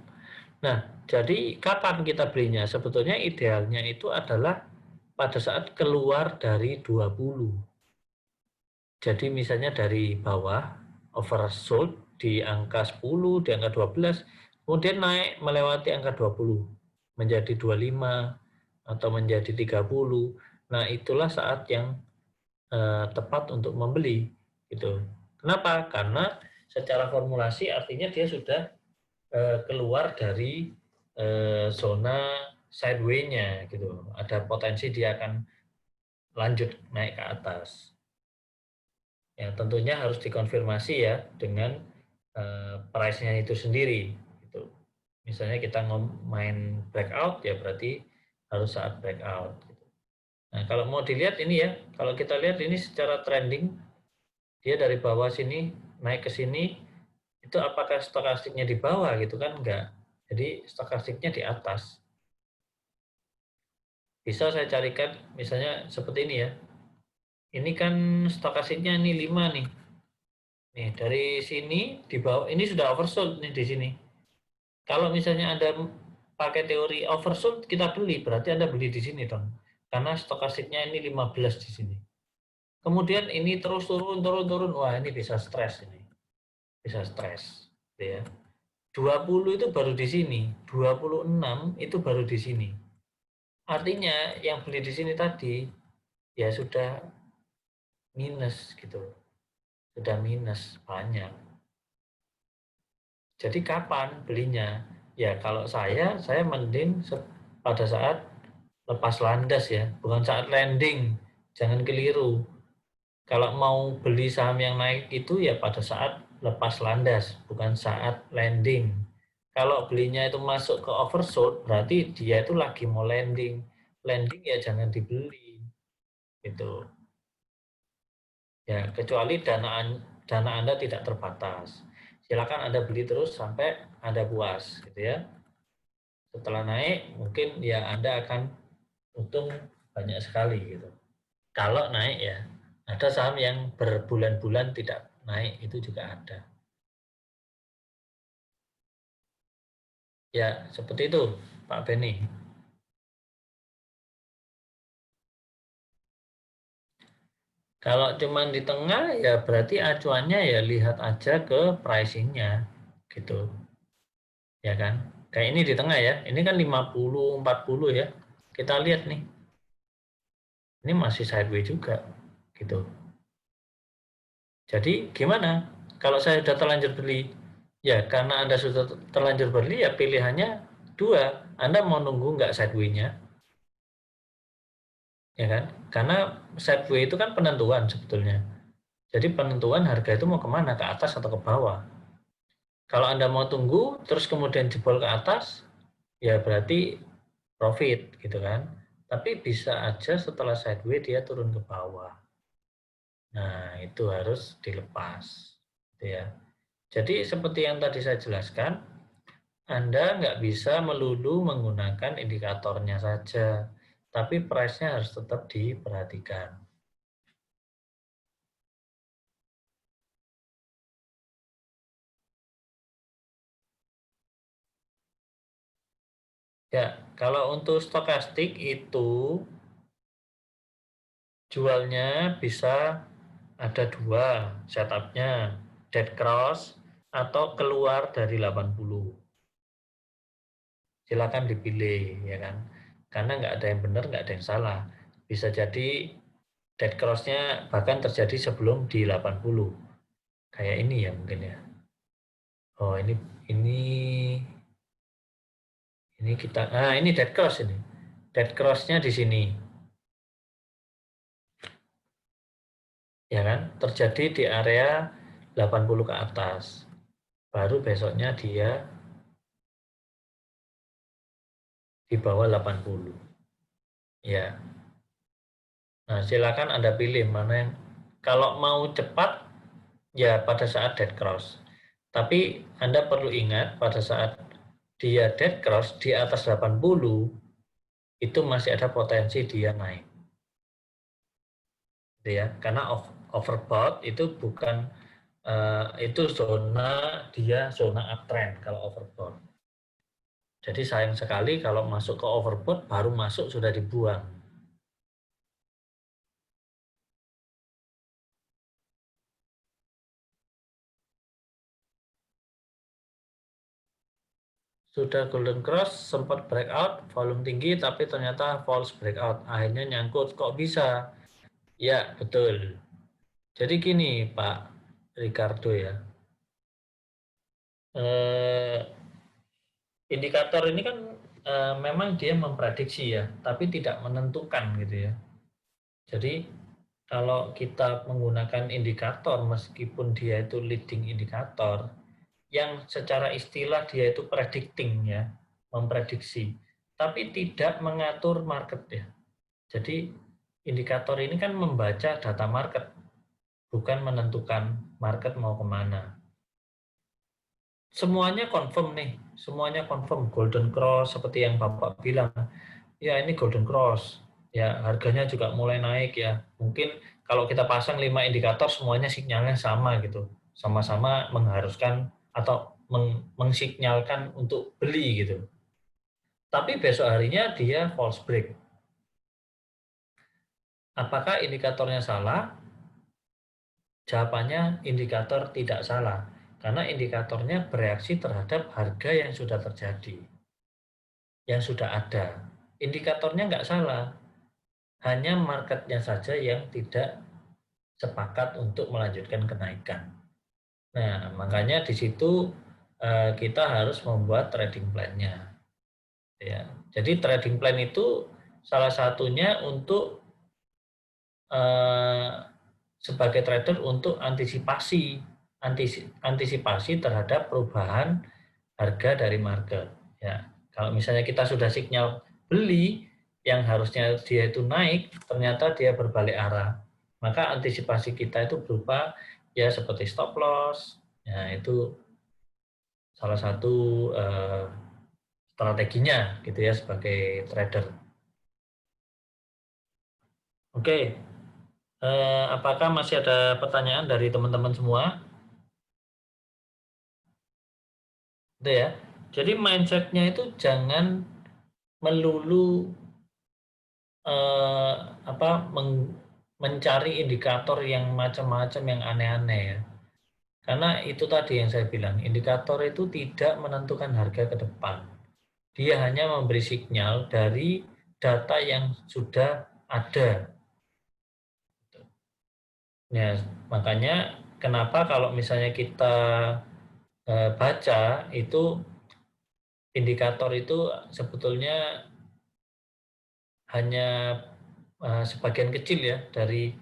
Nah, jadi kapan kita belinya? Sebetulnya idealnya itu adalah pada saat keluar dari 20. Jadi misalnya dari bawah oversold di angka 10, di angka 12, kemudian naik melewati angka 20 menjadi 25 atau menjadi 30. Nah, itulah saat yang tepat untuk membeli gitu. Kenapa? Karena secara formulasi artinya dia sudah keluar dari zona sideways-nya gitu. Ada potensi dia akan lanjut naik ke atas. Ya, tentunya harus dikonfirmasi ya dengan price-nya itu sendiri. Gitu. Misalnya kita main breakout ya berarti harus saat breakout. Gitu. Nah, kalau mau dilihat ini ya, kalau kita lihat ini secara trending, dia dari bawah sini naik ke sini, itu apakah stokastiknya di bawah gitu kan? Enggak. Jadi stokastiknya di atas. Bisa saya carikan misalnya seperti ini ya. Ini kan stokastiknya ini 5 nih. Nih, dari sini di bawah ini sudah oversold nih di sini. Kalau misalnya Anda pakai teori oversold, kita beli, berarti Anda beli di sini dong. Karena stokastiknya ini 15 di sini. Kemudian ini terus turun, turun, turun. Wah, ini bisa stres ini. Bisa stres. Ya. 20 itu baru di sini. 26 itu baru di sini. Artinya yang beli di sini tadi, ya sudah minus gitu. Sudah minus banyak. Jadi kapan belinya? Ya kalau saya mending pada saat lepas landas ya, bukan saat landing. Jangan keliru. Kalau mau beli saham yang naik itu ya pada saat lepas landas, bukan saat landing. Kalau belinya itu masuk ke oversold, berarti dia itu lagi mau landing. Landing ya jangan dibeli. Gitu. Ya, kecuali dana Anda tidak terbatas. Silakan Anda beli terus sampai Anda puas, gitu ya. Setelah naik, mungkin ya Anda akan untung banyak sekali, gitu. Kalau naik ya, ada saham yang berbulan-bulan tidak naik, itu juga ada. Ya, seperti itu, Pak Beni. Kalau cuma di tengah, ya berarti acuannya ya lihat aja ke pricing-nya, gitu. Ya kan? Kayak ini di tengah ya, ini kan 50, 40 ya. Kita lihat nih, ini masih sideways juga, gitu. Jadi gimana? Kalau saya sudah terlanjur beli, ya karena Anda sudah terlanjur beli, ya pilihannya dua. Anda mau nunggu nggak sideways-nya? Ya kan? Karena sideways itu kan penentuan sebetulnya. Jadi penentuan harga itu mau kemana? Ke atas atau ke bawah? Kalau Anda mau tunggu, terus kemudian jebol ke atas, ya berarti profit gitu kan. Tapi bisa aja setelah sideways dia turun ke bawah. Nah, itu harus dilepas. Gitu ya. Jadi seperti yang tadi saya jelaskan, Anda nggak bisa melulu menggunakan indikatornya saja, tapi price-nya harus tetap diperhatikan. Ya, kalau untuk stokastik itu jualnya bisa ada dua setupnya, dead cross atau keluar dari 80. Silakan dipilih, ya kan? Karena nggak ada yang benar, nggak ada yang salah. Bisa jadi dead cross-nya bahkan terjadi sebelum di 80. Kayak ini ya mungkin ya. Oh, ini kita, nah ini dead cross ini. Dead cross-nya di sini. Ya kan? Terjadi di area 80 ke atas. Baru besoknya dia di bawah 80. Ya. Nah, silakan Anda pilih mana yang kalau mau cepat ya pada saat dead cross. Tapi Anda perlu ingat pada saat dia dead cross di atas 80 itu masih ada potensi dia naik. Gitu ya. Karena overbought itu bukan itu zona uptrend kalau overbought. Jadi sayang sekali kalau masuk ke overbought baru masuk sudah dibuang. Sudah golden cross, sempat breakout, volume tinggi, tapi ternyata false breakout. Akhirnya nyangkut, kok bisa? Ya, betul. Jadi gini, Pak Ricardo ya. Eh, indikator ini kan memang dia memprediksi ya, tapi tidak menentukan gitu ya. Jadi kalau kita menggunakan indikator, meskipun dia itu leading indikator, yang secara istilah dia itu predicting ya, memprediksi, tapi tidak mengatur market ya. Jadi indikator ini kan membaca data market, bukan menentukan market mau kemana. Semuanya confirm nih, semuanya confirm golden cross seperti yang Bapak bilang. Ya ini golden cross, ya harganya juga mulai naik ya. Mungkin kalau kita pasang 5 indikator semuanya sinyalnya sama gitu, sama-sama mengharuskan atau mensinyalkan untuk beli gitu. Tapi besok harinya dia false break. Apakah indikatornya salah? Jawabannya indikator tidak salah, karena indikatornya bereaksi terhadap harga yang sudah terjadi, yang sudah ada. Indikatornya nggak salah, hanya marketnya saja yang tidak sepakat untuk melanjutkan kenaikan. Nah, makanya di situ kita harus membuat trading plan-nya. Ya. Jadi trading plan itu salah satunya untuk sebagai trader untuk antisipasi terhadap perubahan harga dari market. Ya, kalau misalnya kita sudah sinyal beli yang harusnya dia itu naik, ternyata dia berbalik arah. Maka antisipasi kita itu berupa ya seperti stop loss. Ya, itu salah satu strateginya gitu ya sebagai trader. Oke, apakah masih ada pertanyaan dari teman-teman semua? Gitu ya. Jadi mindsetnya itu jangan melulu eh, apa mencari indikator yang macam-macam yang aneh-aneh ya. Karena itu tadi yang saya bilang, indikator itu tidak menentukan harga ke depan. Dia hanya memberi sinyal dari data yang sudah ada. Ya, makanya kenapa kalau misalnya kita baca itu indikator itu sebetulnya hanya sebagian kecil ya dari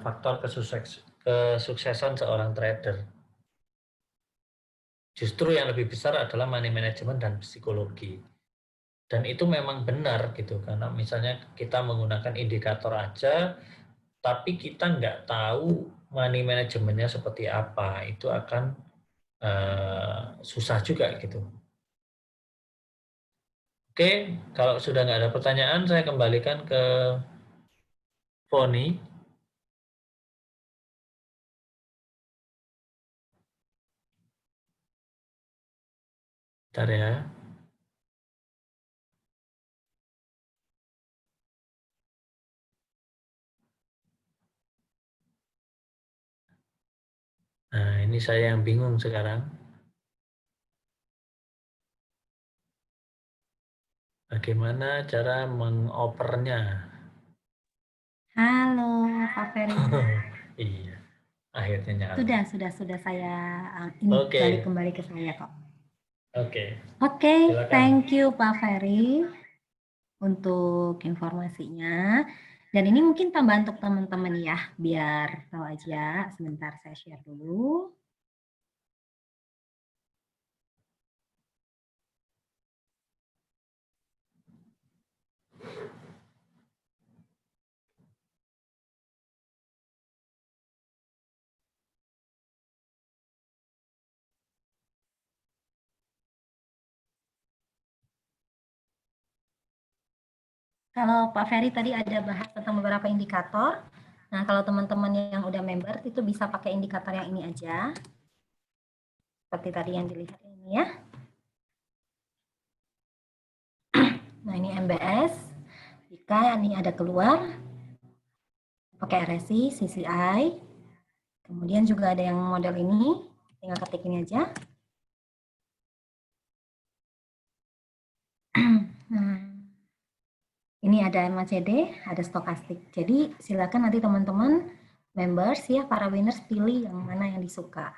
faktor kesuksesan seorang trader. Justru yang lebih besar adalah money management dan psikologi. Dan itu memang benar gitu, karena misalnya kita menggunakan indikator aja, tapi kita nggak tahu money manajemennya seperti apa, itu akan susah juga gitu. Oke, kalau sudah nggak ada pertanyaan, saya kembalikan ke Foni. Bentar ya. Nah, ini saya yang bingung sekarang. Bagaimana cara mengopernya? Halo, Pak Ferry. Iya, akhirnya nyala. Sudah saya ini Oke. balik kembali ke saya kok. Oke. Oke, Silakan. thank you Pak Ferry untuk informasinya. Dan ini mungkin tambahan untuk teman-teman ya, biar tahu aja. Sebentar saya share dulu. Kalau Pak Ferry tadi ada bahas tentang beberapa indikator. Nah, kalau teman-teman yang udah member itu bisa pakai indikator yang ini aja. Seperti tadi yang dilihat ini ya. Nah, ini MBS. Jika ini ada keluar, pakai RSI, CCI. Kemudian juga ada yang model ini, tinggal ketik ini aja. Nah, ini ada MACD, ada stokastik. Jadi silakan nanti teman-teman members ya, para winners pilih yang mana yang disuka.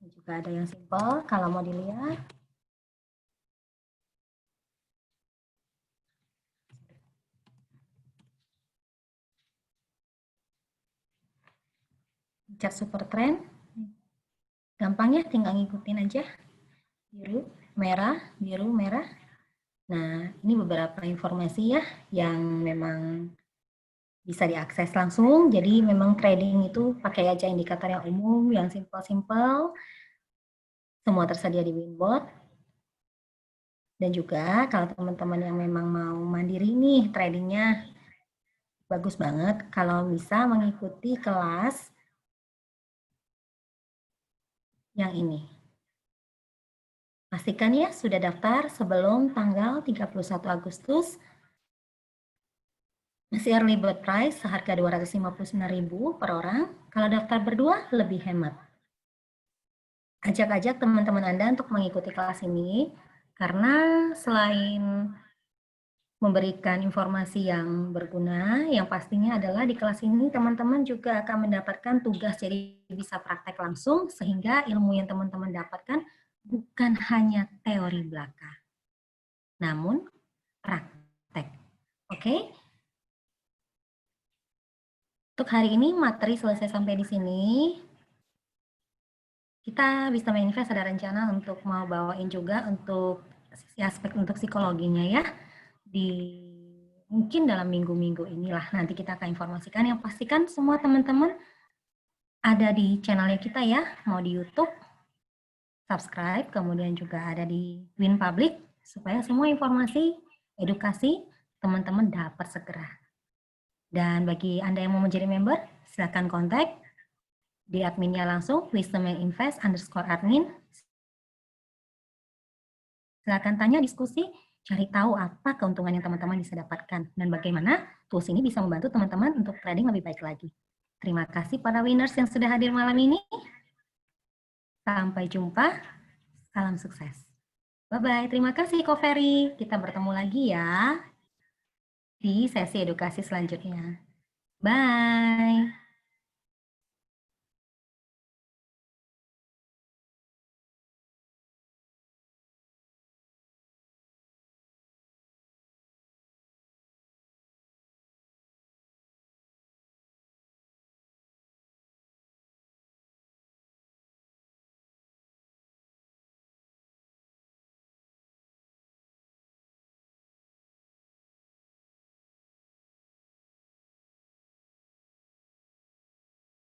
Juga ada yang simple, kalau mau dilihat. Chart super trend. Gampang ya, tinggal ngikutin aja. Biru, merah, biru, merah. Nah, ini beberapa informasi ya yang memang bisa diakses langsung. Jadi memang trading itu pakai aja indikator yang umum, yang simple-simple. Semua tersedia di Winbot. Dan juga kalau teman-teman yang memang mau mandiri nih tradingnya, bagus banget kalau bisa mengikuti kelas yang ini. Pastikan ya sudah daftar sebelum tanggal 31 Agustus. Masih early bird price seharga 259.000 per orang. Kalau daftar berdua lebih hemat. Ajak-ajak teman-teman Anda untuk mengikuti kelas ini karena selain memberikan informasi yang berguna, yang pastinya adalah di kelas ini teman-teman juga akan mendapatkan tugas, jadi bisa praktek langsung sehingga ilmu yang teman-teman dapatkan bukan hanya teori belaka, namun praktek. Oke? Untuk hari ini materi selesai sampai di sini. Kita bisa Invest ada rencana untuk mau bawain juga untuk aspek untuk psikologinya ya. Mungkin dalam minggu-minggu inilah nanti kita akan informasikan. Yang pastikan semua teman-teman ada di channelnya kita ya, mau di YouTube, subscribe, kemudian juga ada di Win Public, supaya semua informasi, edukasi, teman-teman dapat segera. Dan bagi Anda yang mau menjadi member, silakan kontak di adminnya langsung, wisdominvest_admin. Silakan tanya, diskusi, cari tahu apa keuntungan yang teman-teman bisa dapatkan, dan bagaimana tools ini bisa membantu teman-teman untuk trading lebih baik lagi. Terima kasih para winners yang sudah hadir malam ini. Sampai jumpa. Salam sukses. Bye-bye. Terima kasih, Ko Ferry. Kita bertemu lagi ya di sesi edukasi selanjutnya. Bye.